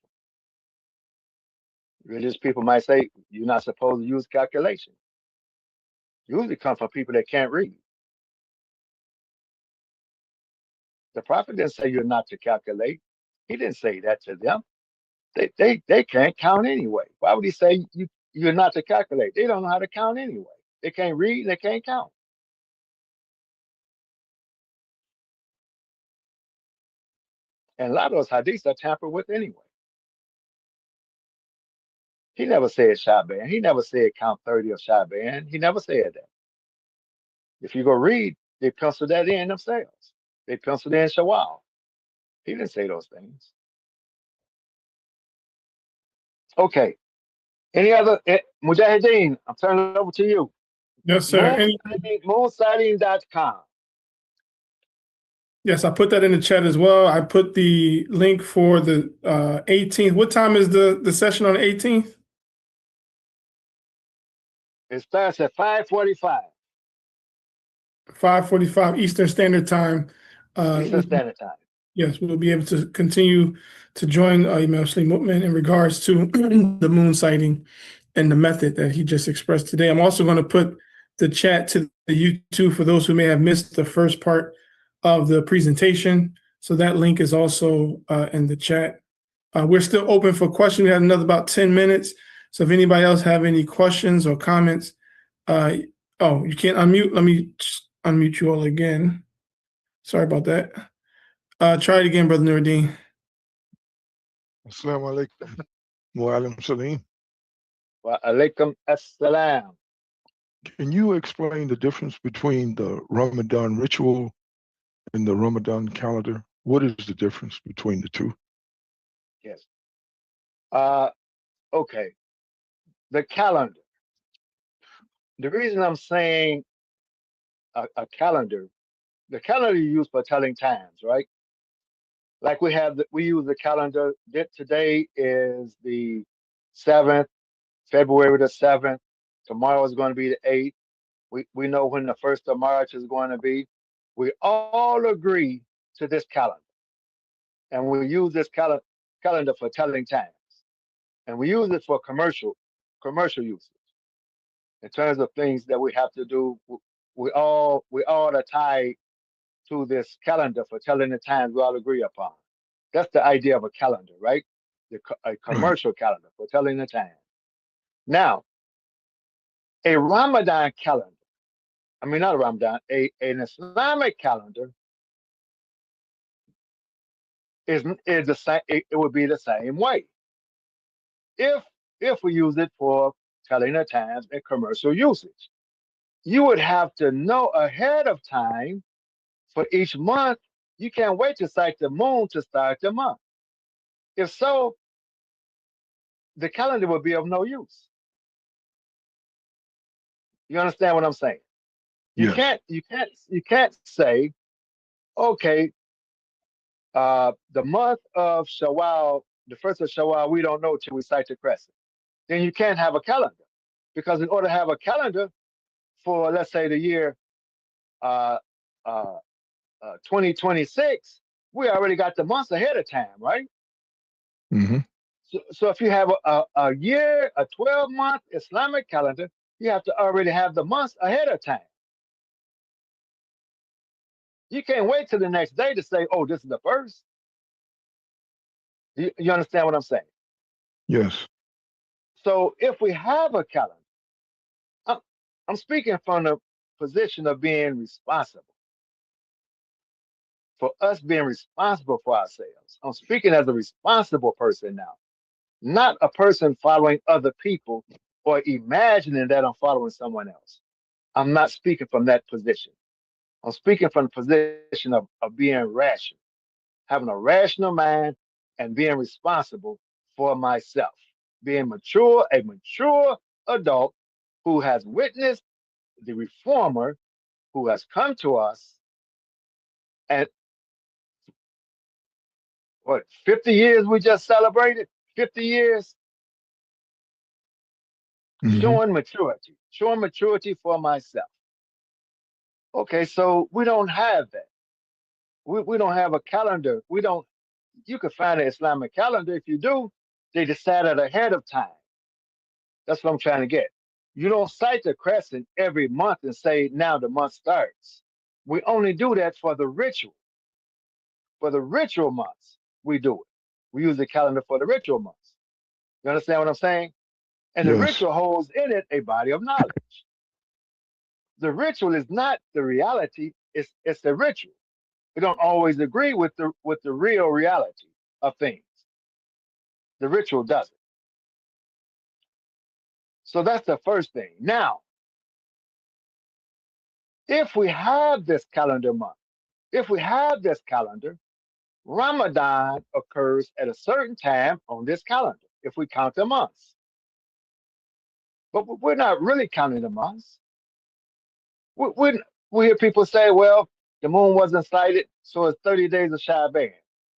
Religious people might say you're not supposed to use calculation. Usually come from people that can't read. The prophet didn't say you're not to calculate. He didn't say that to them. They can't count anyway. Why would he say you're not to calculate? They don't know how to count anyway. They can't read, they can't count. And a lot of those hadiths are tampered with anyway. He never said Shaban. He never said count 30 of Shaban. He never said that. If you go read, they pencil that in themselves. They penciled in Shawwal. He didn't say those things. Okay. Any other? Mujahideen, I'm turning it over to you. Yes, sir. Moonsighting.com. Yes, I put that in the chat as well. I put the link for the 18th. What time is the session on the 18th? It starts at 5:45. 5:45 Eastern Standard Time. Eastern Standard Time. Yes, we'll be able to continue to join Imam Salim MuMin in regards to the moon sighting and the method that he just expressed today. I'm also going to put the chat to the YouTube for those who may have missed the first part of the presentation. So that link is also in the chat. We're still open for questions. We have another about 10 minutes. So if anybody else have any questions or comments, oh, you can't unmute. Let me just unmute you all again. Sorry about that. Try it again, Brother Nuruddin. Assalamu alaikum. Imam Salim. Wa alaikum assalam. Can you explain the difference between the Ramadan ritual and the Ramadan calendar? What is the difference between the two? Yes. Okay. The calendar. The reason I'm saying a calendar, the calendar you use for telling times, right? Like we use the calendar. Today is the 7th, February the 7th. Tomorrow is going to be the 8th. We know when the 1st of March is going to be. We all agree to this calendar. And we use this calendar for telling times. And we use it for commercial usage. In terms of things that we have to do, we all are tied to this calendar for telling the times we all agree upon. That's the idea of a calendar, right? A commercial calendar for telling the time. Now, a Ramadan calendar, I mean, not a Ramadan, an Islamic calendar is the same. It would be the same way if we use it for telling the times and commercial usage. You would have to know ahead of time for each month. You can't wait to sight the moon to start the month. If so, the calendar would be of no use. You understand what I'm saying? You Yes. can't say, okay, the month of Shawwal, the 1st of Shawwal, we don't know till we sight the crescent. Then you can't have a calendar, because in order to have a calendar for, let's say, the year 2026, we already got the months ahead of time, right? Mm-hmm. So if you have a year, a 12-month Islamic calendar, you have to already have the months ahead of time. You can't wait till the next day to say, oh, this is the 1st. You understand what I'm saying? Yes. So if we have a calendar, I'm speaking from the position of being responsible. For us being responsible for ourselves. I'm speaking as a responsible person now, not a person following other people or imagining that I'm following someone else. I'm not speaking from that position. I'm speaking from the position of being rational, having a rational mind and being responsible for myself, being mature, a mature adult who has witnessed the reformer who has come to us, and what, 50 years we just celebrated? 50 years? showing maturity for myself. Okay, so we don't have that. We don't have a calendar. You can find an Islamic calendar. If you do, they decided ahead of time. That's what I'm trying to get. You don't cite the crescent every month and say, now the month starts. We only do that for the ritual. For the ritual months, we do it. We use the calendar for the ritual months. You understand what I'm saying? And the Yes. ritual holds in it a body of knowledge. The ritual is not the reality, it's the ritual. We don't always agree with the real reality of things. The ritual doesn't. So that's the first thing. Now, if we have this calendar month, if we have this calendar, Ramadan occurs at a certain time on this calendar, if we count the months. But we're not really counting the months. We hear people say, well, the moon wasn't sighted, so it's 30 days of Shaban.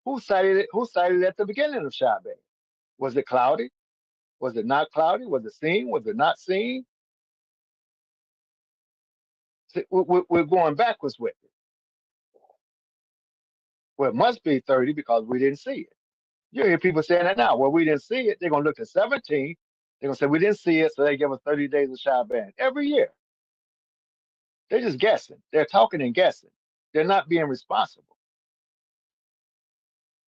Who sighted it? Who sighted it at the beginning of Shaban? Was it cloudy? Was it not cloudy? Was it seen? Was it not seen? See, we're going backwards with it. Well, it must be 30 because we didn't see it. You hear people saying that now. Well, we didn't see it. They're going to look at 17. They're going to say, we didn't see it, so they give us 30 days of Shaban every year. They're just guessing. They're talking and guessing. They're not being responsible.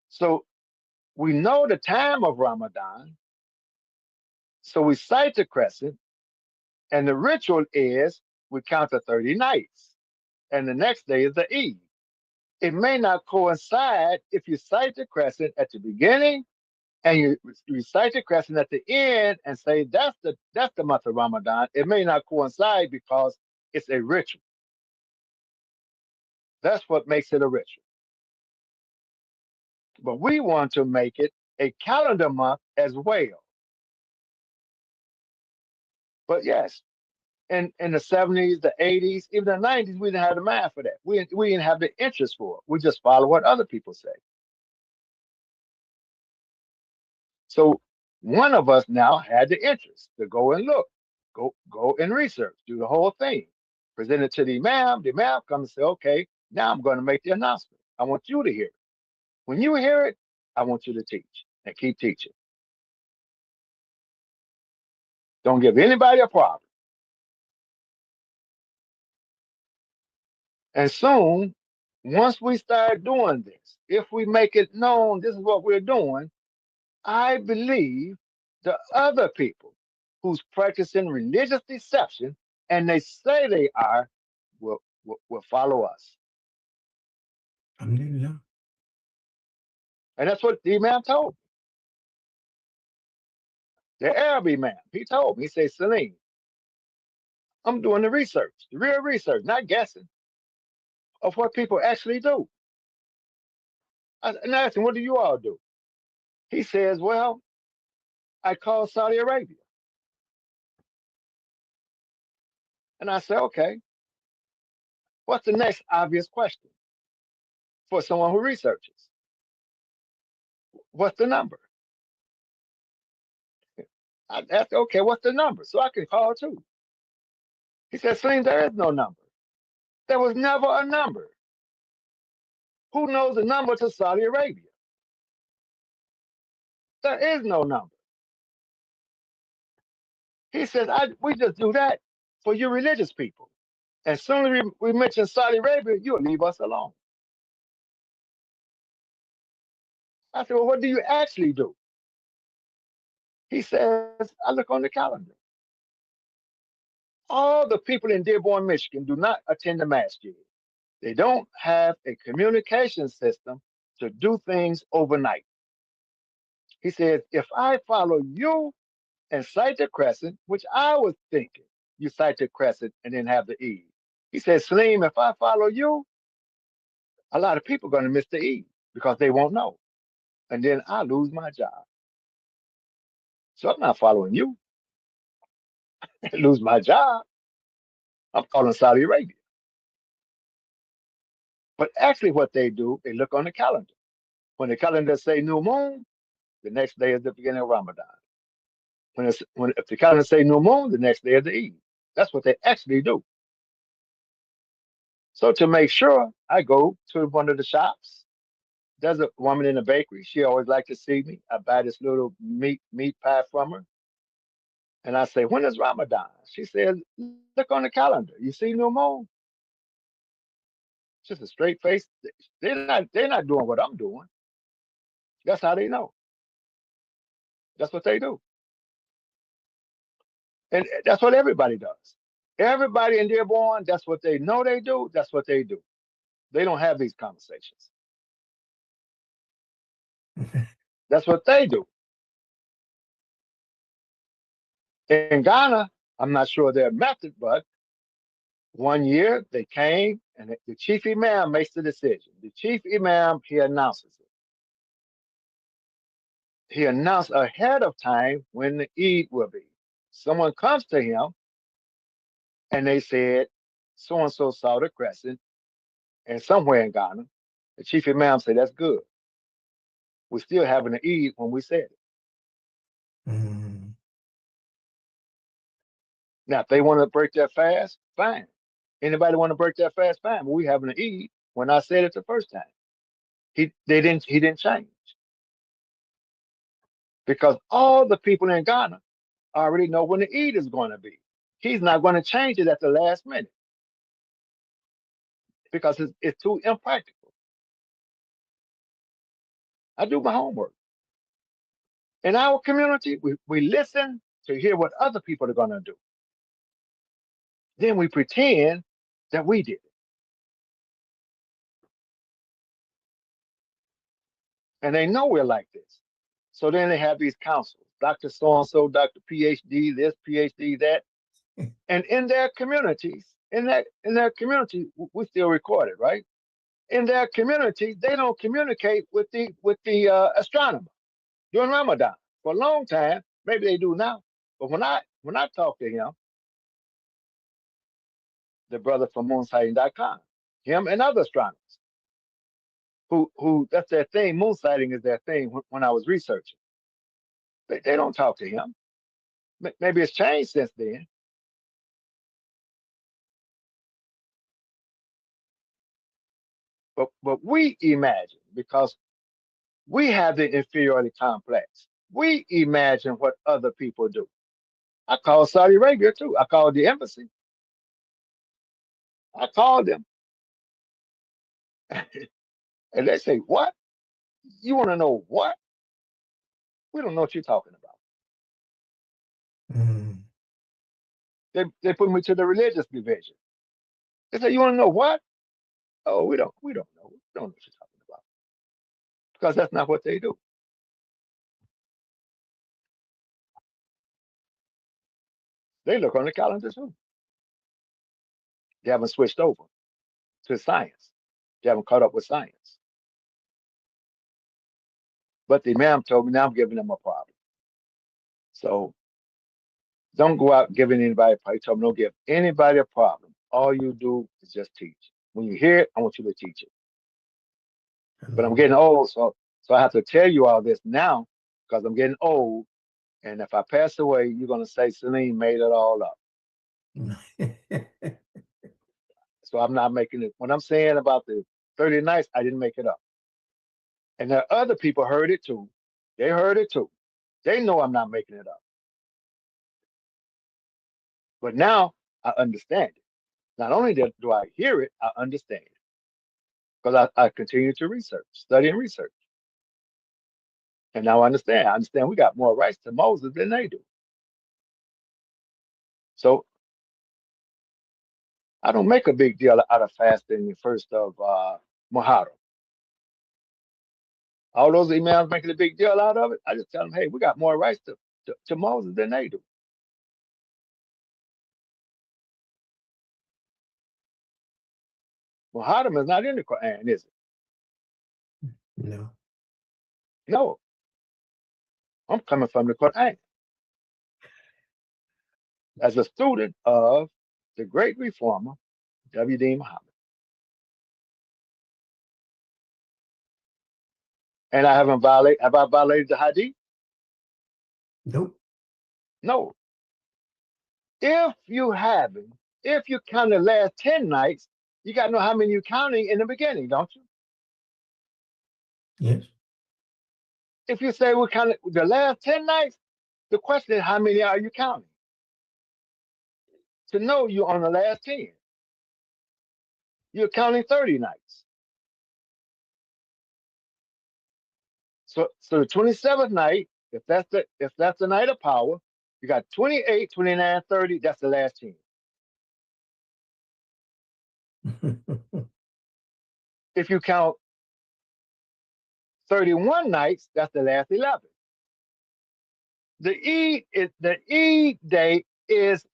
So we know the time of Ramadan. So we cite the crescent, and the ritual is we count the 30 nights, and the next day is the Eid. It may not coincide if you cite the crescent at the beginning and you recite the crescent at the end and say that's the month of Ramadan. It may not coincide because it's a ritual. That's what makes it a ritual. But we want to make it a calendar month as well. But yes, in the 70s, the 80s, even the 90s, we didn't have the math for that. We didn't have the interest for it. We just follow what other people say. So one of us now had the interest to go and look, go and research, do the whole thing, present it to the Imam. The Imam comes and say, okay, now I'm going to make the announcement. I want you to hear it. When you hear it, I want you to teach and keep teaching. Don't give anybody a problem. And soon, once we start doing this, if we make it known this is what we're doing, I believe the other people who's practicing religious deception and they say they are will follow us. Alhamdulillah. And that's what the Imam told me. The Arab Imam, he told me, he said, Salim, I'm doing the research, the real research, not guessing, of what people actually do. And I asked him, what do you all do? He says, well, I call Saudi Arabia. And I said, okay, what's the next obvious question for someone who researches? What's the number? I asked, okay, what's the number? So I can call too. He said, Salim, there is no number. There was never a number. Who knows the number to Saudi Arabia? There is no number. He says, we just do that for you religious people. As soon as we mention Saudi Arabia, you'll leave us alone. I said, well, what do you actually do? He says, I look on the calendar. All the people in Dearborn, Michigan do not attend the masjid. They don't have a communication system to do things overnight. He says, if I follow you and cite the crescent, which I was thinking, you cite the crescent and then have the Eid. He says, Salim, if I follow you, a lot of people are going to miss the Eid because they won't know. And then I lose my job. So I'm not following you. I lose my job. I'm calling Saudi Arabia. But actually what they do, they look on the calendar. When the calendar say new moon, the next day is the beginning of Ramadan. If the calendar say new moon, the next day is the Eid. That's what they actually do. So to make sure, I go to one of the shops. There's a woman in the bakery. She always like to see me. I buy this little meat pie from her. And I say, when is Ramadan? She says, look on the calendar. You see new moon? Just a straight face. They're not doing what I'm doing. That's how they know. That's what they do. And that's what everybody does. Everybody in Dearborn, that's what they know they do. That's what they do. They don't have these conversations. That's what they do. In Ghana, I'm not sure their method, but one year they came and the chief imam makes the decision. The chief imam, he announces it. He announced ahead of time when the Eid will be. Someone comes to him and they said, so-and-so saw the crescent, and somewhere in Ghana, the chief imam said, that's good. We're still having an Eid when we said it. Mm. Now, if they want to break their fast, fine. Anybody want to break their fast, fine. But we having an Eid when I said it the first time. He didn't change. Because all the people in Ghana already know when the Eid is going to be. He's not going to change it at the last minute because it's too impractical. I do my homework. In our community, we listen to hear what other people are going to do. Then we pretend that we did it. And they know we're like this. So then they have these councils, Dr. So-and-so, Dr. PhD, this, PhD, that. And in their communities, in their community, we still record it, right? In their community, they don't communicate with the astronomer during Ramadan. For a long time, maybe they do now. But when I talk to him, the brother from moonsighting.com, him and other astronomers, who that's their thing, moon sighting is their thing when I was researching. They don't talk to him. Maybe it's changed since then. But we imagine, because we have the inferiority complex. We imagine what other people do. I called Saudi Arabia too. I called the embassy. I called them. And they say, what? You want to know what? We don't know what you're talking about. Mm. They put me to the religious division. They say, you want to know what? Oh, we don't know. We don't know what you're talking about. Because that's not what they do. They look on the calendar too. They haven't switched over to science. They haven't caught up with science. But the imam told me now I'm giving them a problem. So don't go out giving anybody a problem. He told me don't give anybody a problem. All you do is just teach. When you hear it, I want you to teach it. But I'm getting old, so I have to tell you all this now because I'm getting old. And if I pass away, you're gonna say Salim made it all up. So I'm not making it. When I'm saying about the 30 nights, I didn't make it up. And there are other people heard it too. They heard it too. They know I'm not making it up. But now I understand it. Not only do I hear it, I understand it. Because I continue to research, study and research. And now I understand. I understand we got more rights to Moses than they do. So I don't make a big deal out of fasting the first of Muharram. All those emails making a big deal out of it. I just tell them, hey, we got more rights to Moses than they do. Muharram is not in the Quran, is it? No. No. I'm coming from the Quran. As a student of the great reformer, IWDM Mohammed. And I haven't violated, have I violated the hadith? Nope. No. If you count the last 10 nights, you got to know how many you're counting in the beginning, don't you? Yes. If you say we're counting the last 10 nights, the question is how many are you counting? To know you're on the last 10. You're counting 30 nights. So the 27th night, if that's the night of power, you got 28, 29, 30, that's the last 10. If you count 31 nights, that's the last 11. The Eid day is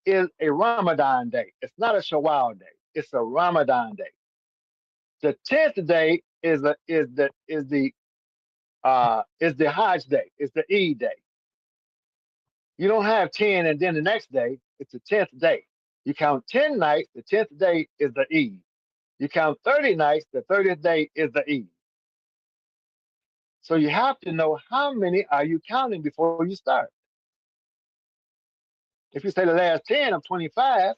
a Ramadan day. It's not a Shawwal day. It's a Ramadan day. The 10th day is the Hajj day. It's the Eid day. You don't have 10 and then the next day, it's the 10th day. You count 10 nights, the 10th day is the Eid. You count 30 nights, the 30th day is the Eid. So you have to know how many are you counting before you start. If you say the last 10 of 25,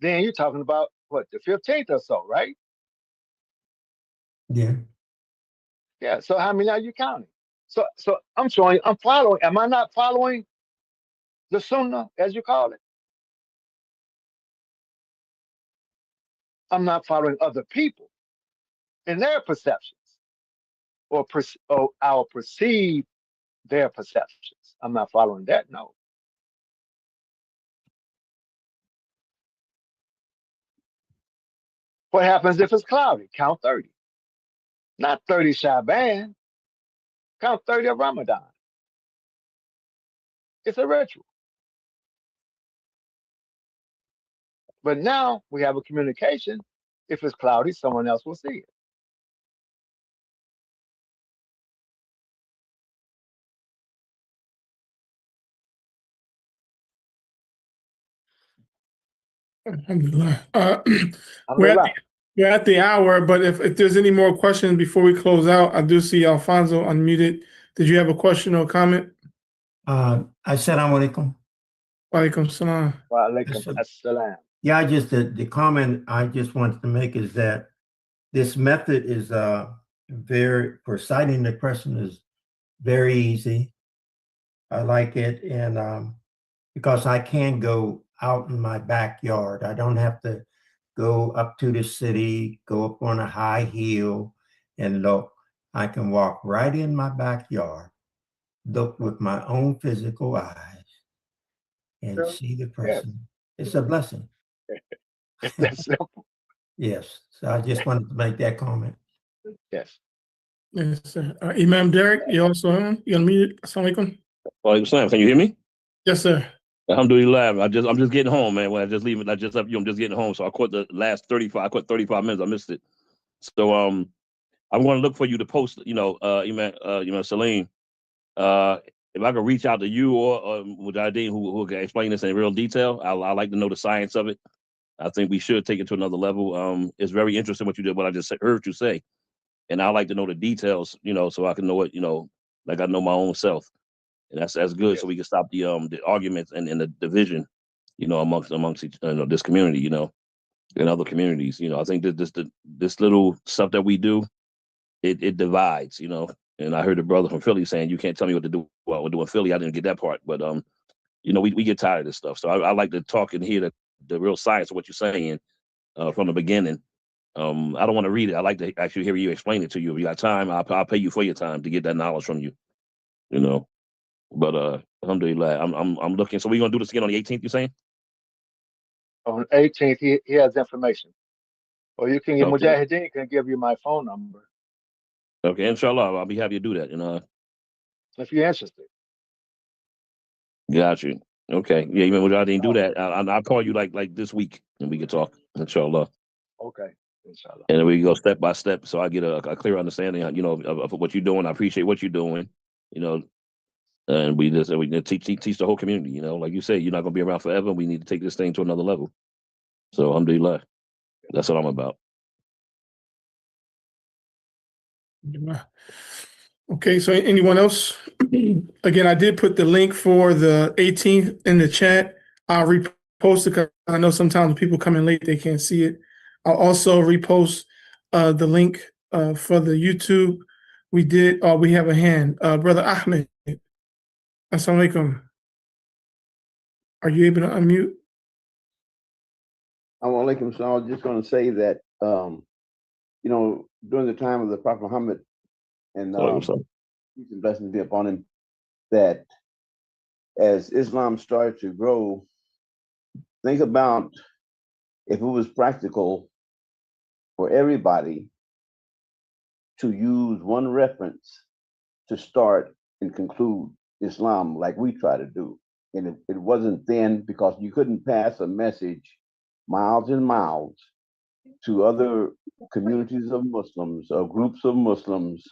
then you're talking about what, the 15th or so, right? Yeah. Yeah. So how many are you counting? So I'm following. Am I not following the Sunnah, as you call it? I'm not following other people in their perceptions or our perceive their perceptions. I'm not following that. No. What happens if it's cloudy? Count 30. Not 30 Shaban. Count 30 of Ramadan. It's a ritual. But now we have a communication. If it's cloudy, someone else will see it. Alhamdulillah. Alhamdulillah. We're at the hour, but if there's any more questions before we close out, I do see Alfonso unmuted. Did you have a question or comment? Assalamu alaikum. Walaikum salam. Wa alaikum assalam. Yeah, the comment I just wanted to make is that this method is for citing the person is very easy. I like it, and because I can go out in my backyard. I don't have to go up to the city, go up on a high hill and look. I can walk right in my backyard, look with my own physical eyes and Sure. see the person. Yes. It's a blessing. It's that simple. Yes. So I just wanted to make that comment. Yes. Yes, sir. Imam Derek, you also on? You unmuted? Assalamu alaikum. Walaikum salam. Can you hear me? Yes, sir. Alhamdulillah. I'm just getting home, man. When I just leave, I just left you. I'm just getting home. So I caught the last 35. I caught 35 minutes. I missed it. So I'm going to look for you to post. Imam Salim. If I could reach out to you or MujahidDeen who can explain this in real detail, I like to know the science of it. I think we should take it to another level. It's very interesting what you did, what I just heard you say, and I like to know the details. So I can know it. Like I know my own self. And that's good, yes. So we can stop the arguments and the division, amongst this community, and other communities. I think that this little stuff that we do, it divides, And I heard a brother from Philly saying, "You can't tell me what to do." Well, we're doing Philly. I didn't get that part, but we get tired of this stuff. So I like to talk and hear the real science of what you're saying from the beginning. I don't want to read it. I like to actually hear you explain it to you. If you got time, I'll pay you for your time to get that knowledge from you. But alhamdulillah, I'm looking. So we're gonna do this again on the 18th, you saying? On the 18th, he has information. Or you can get MujahidDeen can give you my phone number. Okay, inshallah, I'll be happy to do that. If you're interested. Got you. Okay, yeah, MujahidDeen do that. I'll call you like this week, and we can talk. Inshallah. Okay, inshallah. And then we go step by step, so I get a clear understanding, of what you're doing. I appreciate what you're doing, And we teach the whole community, like you say, you're not gonna be around forever. We need to take this thing to another level. So alhamdulillah, that's what I'm about. Okay, so anyone else? Again, I did put the link for the 18th in the chat. I'll repost it because I know sometimes when people come in late, they can't see it. I'll also repost the link for the YouTube. We have a hand. Brother Ahmed, Assalamu alaikum. Are you able to unmute? Alaikum. So I was just going to say that, you know, during the time of the Prophet Muhammad, and peace and blessings be upon him, that as Islam started to grow, think about if it was practical for everybody to use one reference to start and conclude Islam like we try to do. And it wasn't then, because you couldn't pass a message miles and miles to other communities of Muslims or groups of Muslims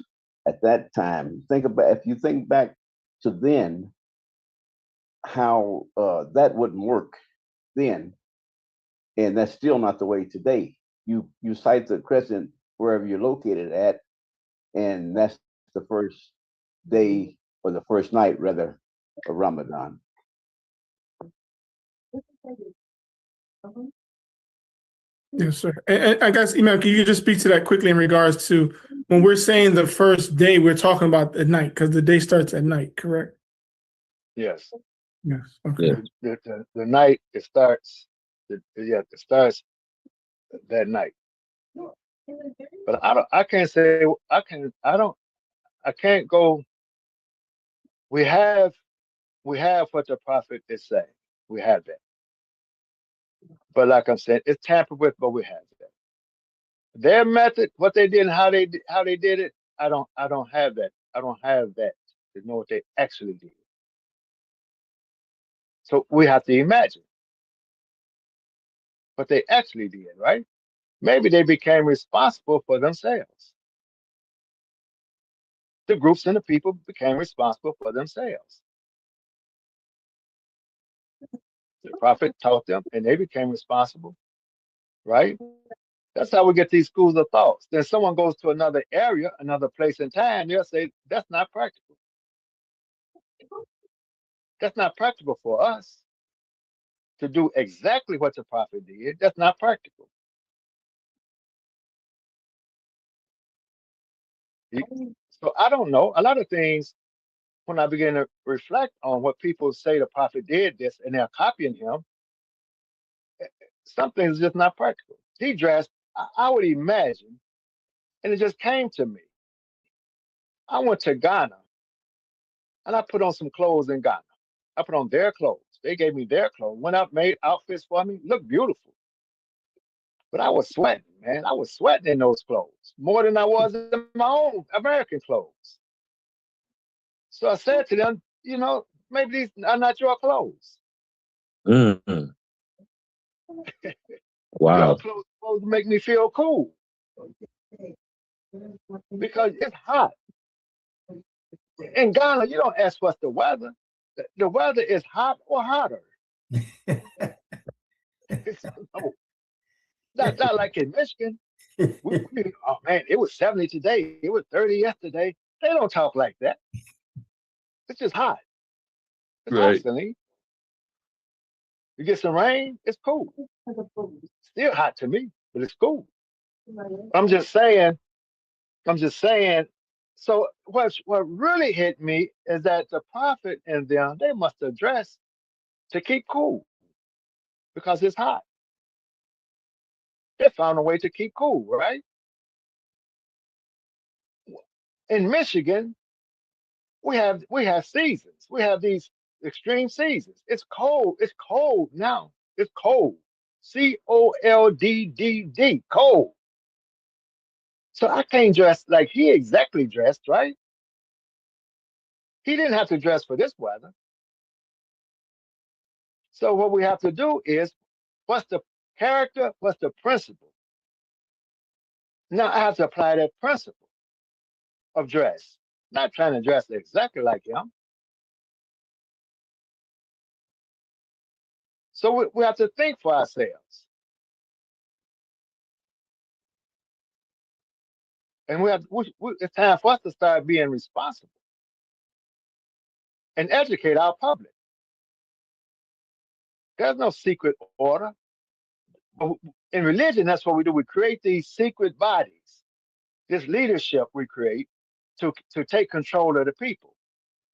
at that time. Think about, if you think back to then, how that wouldn't work then, and that's still not the way today. You cite the crescent wherever you're located at, and that's the first day, or the first night rather, of Ramadan. Yes, sir. And I guess, Imam, can you just speak to that quickly in regards to when we're saying the first day, we're talking about the night, because the day starts at night, correct? Yes. Yes. Okay. Yeah. The night, it starts. It starts that night. But I can't say I can't go. We have what the prophet is saying. We have that. But like I'm saying, it's tampered with, but we have that. Their method, what they did and how they did it, I don't have that. I don't have that to know what they actually did. So we have to imagine what they actually did, right? Maybe they became responsible for themselves. The groups and the people became responsible for themselves. The prophet taught them and they became responsible, right? That's how we get these schools of thoughts. Then someone goes to another area, another place and time, they'll say, that's not practical. That's not practical for us to do exactly what the prophet did. That's not practical. So I don't know. A lot of things, when I begin to reflect on what people say the prophet did this and they're copying him, some things are just not practical. He dressed, I would imagine, and it just came to me. I went to Ghana and I put on some clothes in Ghana. I put on their clothes. They gave me their clothes. Went up, made outfits for me. Looked beautiful. But I was sweating, man. I was sweating in those clothes more than I was in my own American clothes. So I said to them, you know, maybe these are not your clothes. Mm-hmm. Wow. Your clothes supposed to make me feel cool. Because it's hot. In Ghana, you don't ask what's the weather. The weather is hot or hotter. No, not like in Michigan. Oh man, it was 70 today. It was 30 yesterday. They don't talk like that. It's just hot. It's hot, Celine. You get some rain, it's cool. Still hot to me, but it's cool. I'm just saying. So what really hit me is that the prophet and them, they must have dressed to keep cool because it's hot. They found a way to keep cool, right? In Michigan, we have seasons. We have these extreme seasons. It's cold. It's cold now. It's cold. COLDDD, cold. So I can't dress like he exactly dressed, right? He didn't have to dress for this weather. So what we have to do is, what's the character? What's the principle? Now I have to apply that principle of dress. Not trying to dress exactly like him. So we have to think for ourselves. And it's time for us to start being responsible and educate our public. There's no secret order. In religion, that's what we do. We create these secret bodies, this leadership we create to take control of the people.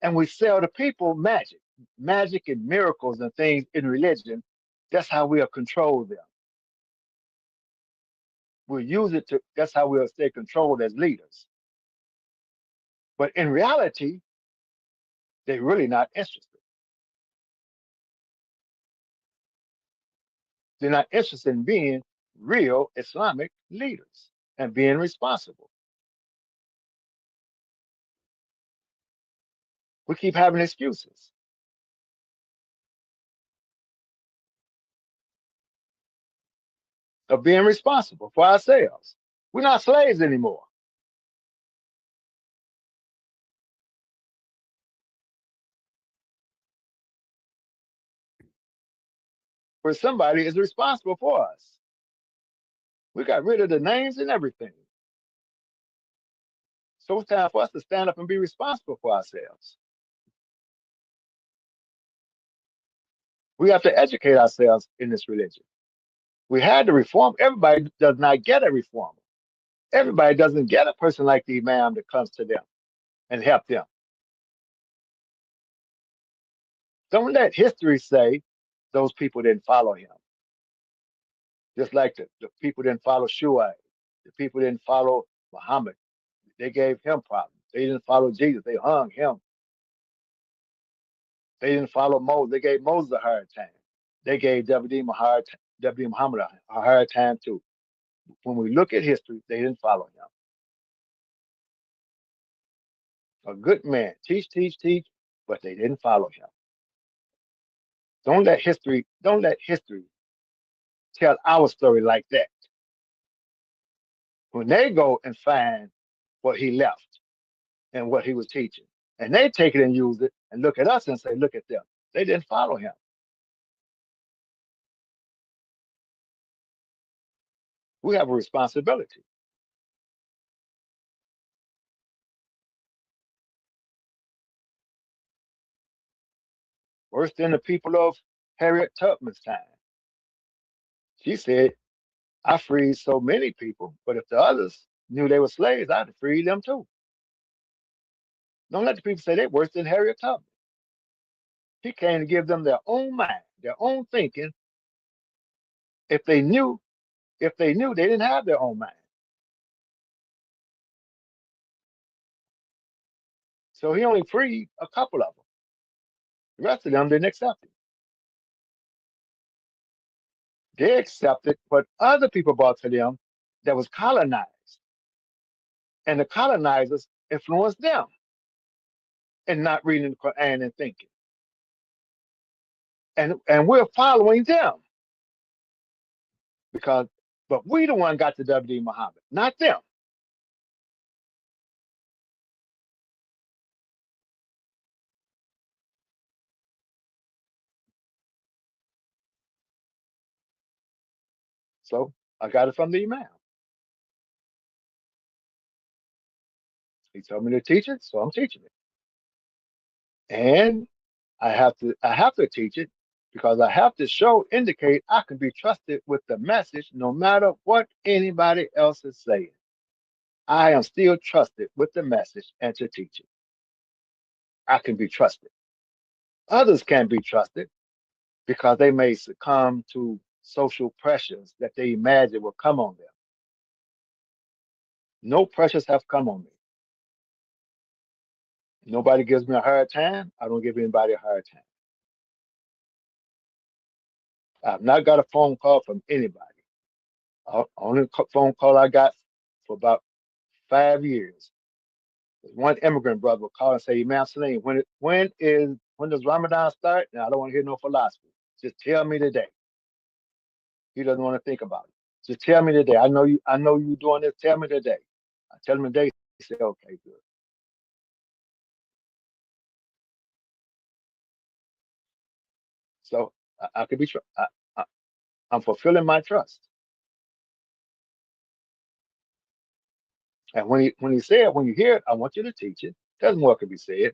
And we sell the people magic and miracles and things in religion. That's how we'll control them. We'll use it that's how we'll stay controlled as leaders. But in reality, they're really not interested. They're not interested in being real Islamic leaders and being responsible. We keep having excuses. Of being responsible for ourselves. We're not slaves anymore. Where somebody is responsible for us. We got rid of the names and everything. So it's time for us to stand up and be responsible for ourselves. We have to educate ourselves in this religion. We had to reform. Everybody does not get a reformer. Everybody doesn't get a person like the Imam that comes to them and help them. Don't let history say those people didn't follow him. Just like the people didn't follow Shuaib. The people didn't follow Muhammad. They gave him problems. They didn't follow Jesus. They hung him. They didn't follow Moses. They gave Moses a hard time. They gave WD Muhammad a hard time too. When we look at history, they didn't follow him. A good man, teach, but they didn't follow him. Don't let history tell our story like that. When they go and find what he left and what he was teaching, and they take it and use it and look at us and say, look at them. They didn't follow him. We have a responsibility. Worse than the people of Harriet Tubman's time. She said, I freed so many people, but if the others knew they were slaves, I'd free them too. Don't let the people say they're worse than Harriet Tubman. He came to give them their own mind, their own thinking. If they knew, they didn't have their own mind. So he only freed a couple of them. The rest of them didn't accept it. They accepted what other people brought to them that was colonized. And the colonizers influenced them in not reading the Quran and thinking. And we're following them. But we the one got the WD Muhammad, not them. So I got it from the Imam. He told me to teach it, so I'm teaching it. And I have to teach it because I have to indicate I can be trusted with the message no matter what anybody else is saying. I am still trusted with the message and to teach it. I can be trusted. Others can't be trusted because they may succumb to social pressures that they imagine will come on them. No pressures have come on me. Nobody gives me a hard time. I don't give anybody a hard time. I've not got a phone call from anybody. Only phone call I got for about 5 years. One immigrant brother would call and say, Imam Salim, when does Ramadan start? And I don't want to hear no philosophy. Just tell me today. He doesn't want to think about it. Just tell me today. I know you doing this. Tell me today. I tell him today. He say, okay, good. So I could be. I'm fulfilling my trust. And when he said, when you hear it, I want you to teach it. There's more could be said.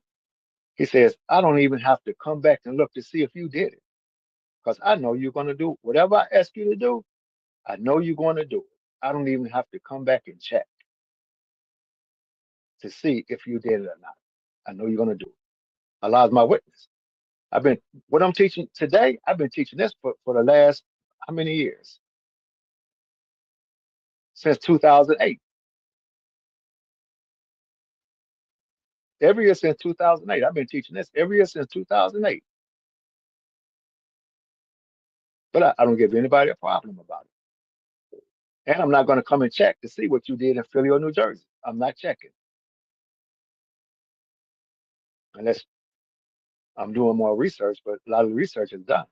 He says, I don't even have to come back and look to see if you did it. Because I know you're going to do whatever I ask you to do. I know you're going to do it. I don't even have to come back and check to see if you did it or not. I know you're going to do it. Allah is my witness. What I'm teaching today, I've been teaching this for the last, how many years? Since 2008. Every year since 2008. I've been teaching this every year since 2008. But I don't give anybody a problem about it. And I'm not going to come and check to see what you did in Philly or New Jersey. I'm not checking. Unless I'm doing more research, but a lot of the research is done.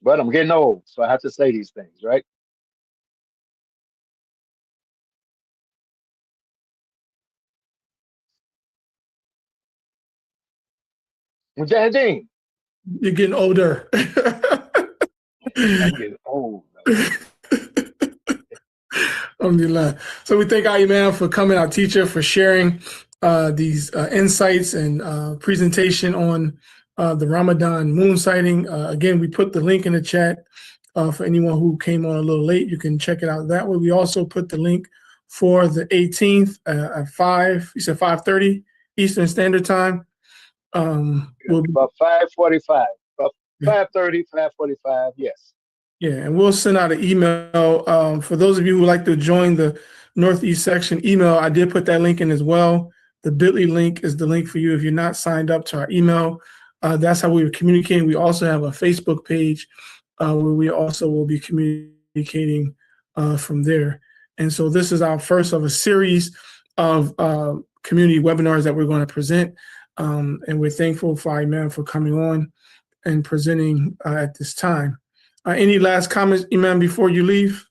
But I'm getting old, so I have to say these things, right? MujahidDeen. You're getting older. I'm getting old. Alhamdulillah. So we thank our Imam for coming, our teacher, for sharing these insights and presentation on the Ramadan moon sighting. Again, we put the link in the chat for anyone who came on a little late. You can check it out that way. We also put the link for the 18th at 5, you said 5:30 Eastern Standard Time. We'll be about 5:45, about 5:30, 5:45, yes. Yeah, and we'll send out an email. For those of you who would like to join the Northeast section email, I did put that link in as well. The bit.ly link is the link for you if you're not signed up to our email. That's how we were communicating. We also have a Facebook page where we also will be communicating from there. And so this is our first of a series of community webinars that we're going to present. And we're thankful for our Imam for coming on and presenting at this time. Any last comments, Imam, before you leave?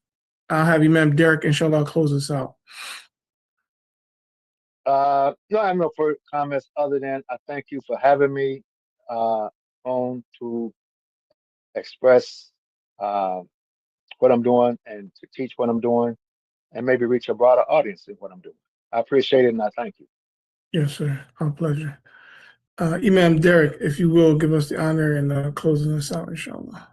I'll have Imam Derek, inshallah, close us out. No, I have no further comments other than I thank you for having me on to express what I'm doing and to teach what I'm doing and maybe reach a broader audience in what I'm doing. I appreciate it and I thank you. Yes, sir. Our pleasure. Imam Derek, if you will, give us the honor in closing us out, inshallah.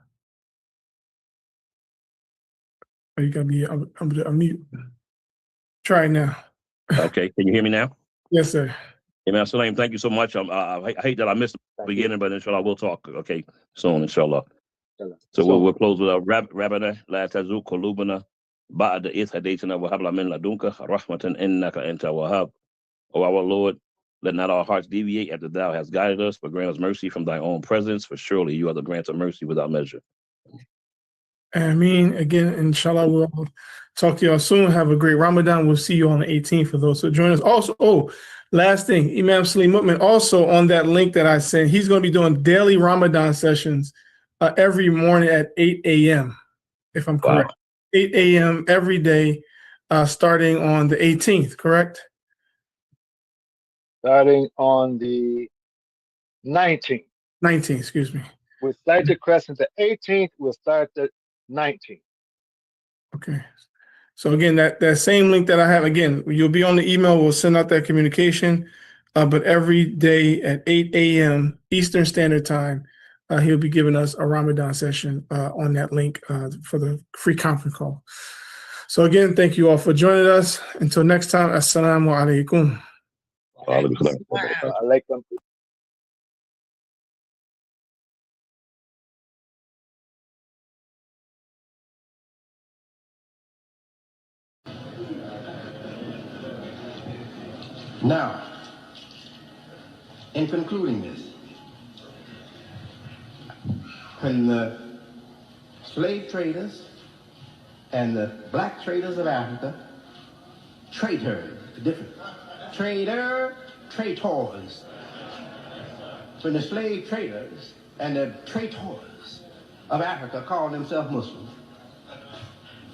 Oh, you got me unmute. Try it now. Okay, can you hear me now? Yes, sir. Imam Salim, thank you so much. I hate that I missed the beginning, but inshallah we'll talk. Okay, soon, inshallah. So we'll close with Rabbana la tazuk qulubana ba'da idh hadaytana wa hab lana min ladunka rahmatan innaka anta wahhab. O our Lord, let not our hearts deviate after thou hast guided us, but grant us mercy from thy own presence, for surely you are the grant of mercy without measure. Ameen. Again, inshallah, we'll talk to y'all soon. Have a great Ramadan. We'll see you on the 18th for those who join us. Also, last thing, Imam Salim MuMin, also on that link that I sent, he's going to be doing daily Ramadan sessions every morning at 8 a.m., if I'm correct. 8 a.m. every day, starting on the 18th, correct? Starting on the 19th. 19th, excuse me. We'll start the crescent the 18th. We'll start the 19th. Okay. So again, that same link that I have, again, you'll be on the email. We'll send out that communication. But every day at 8 a.m. Eastern Standard Time, he'll be giving us a Ramadan session on that link for the free conference call. So again, thank you all for joining us. Until next time, assalamu alaikum. Alaikum. Now, in concluding this, when the slave traders and the black traders of Africa, traitors, different, traitors, when the slave traders and the traitors of Africa called themselves Muslims,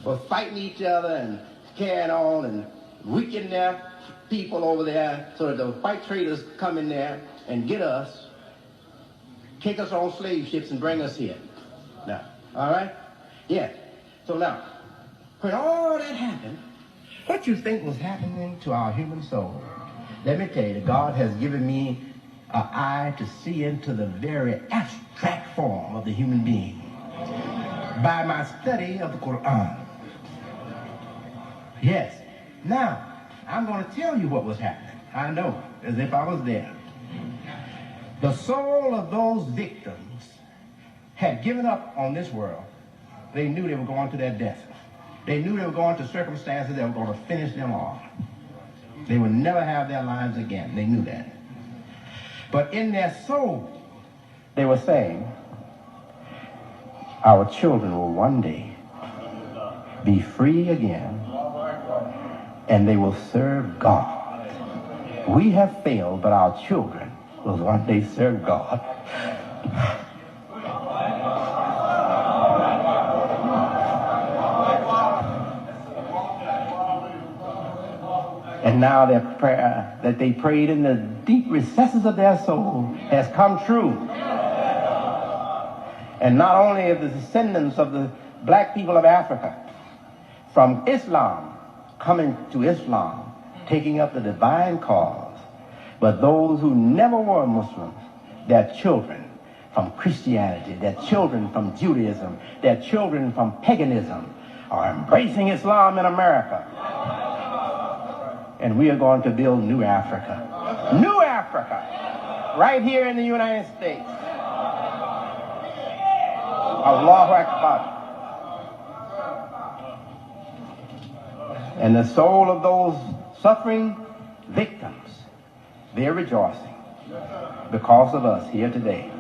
were fighting each other and carrying on and weakening their people over there so that the white traders come in there and get us, take us on slave ships and bring us here. Now, All right? Yes. So now, when all that happened, what you think was happening to our human soul? Let me tell you, God has given me an eye to see into the very abstract form of the human being by my study of the Quran. Yes. Now, I'm going to tell you what was happening. I know, as if I was there. The soul of those victims had given up on this world. They knew they were going to their death. They knew they were going to circumstances that were going to finish them off. They would never have their lives again. They knew that. But in their soul, they were saying, our children will one day be free again, and they will serve God. We have failed, but our children will one day serve God. And now their prayer that they prayed in the deep recesses of their soul has come true. And not only of the descendants of the black people of Africa, from Islam, coming to Islam, taking up the divine cause, but those who never were Muslims, their children from Christianity, their children from Judaism, their children from paganism, are embracing Islam in America. And we are going to build New Africa. New Africa, right here in the United States. Allahu Akbar. And the soul of those suffering victims, they're rejoicing because of us here today.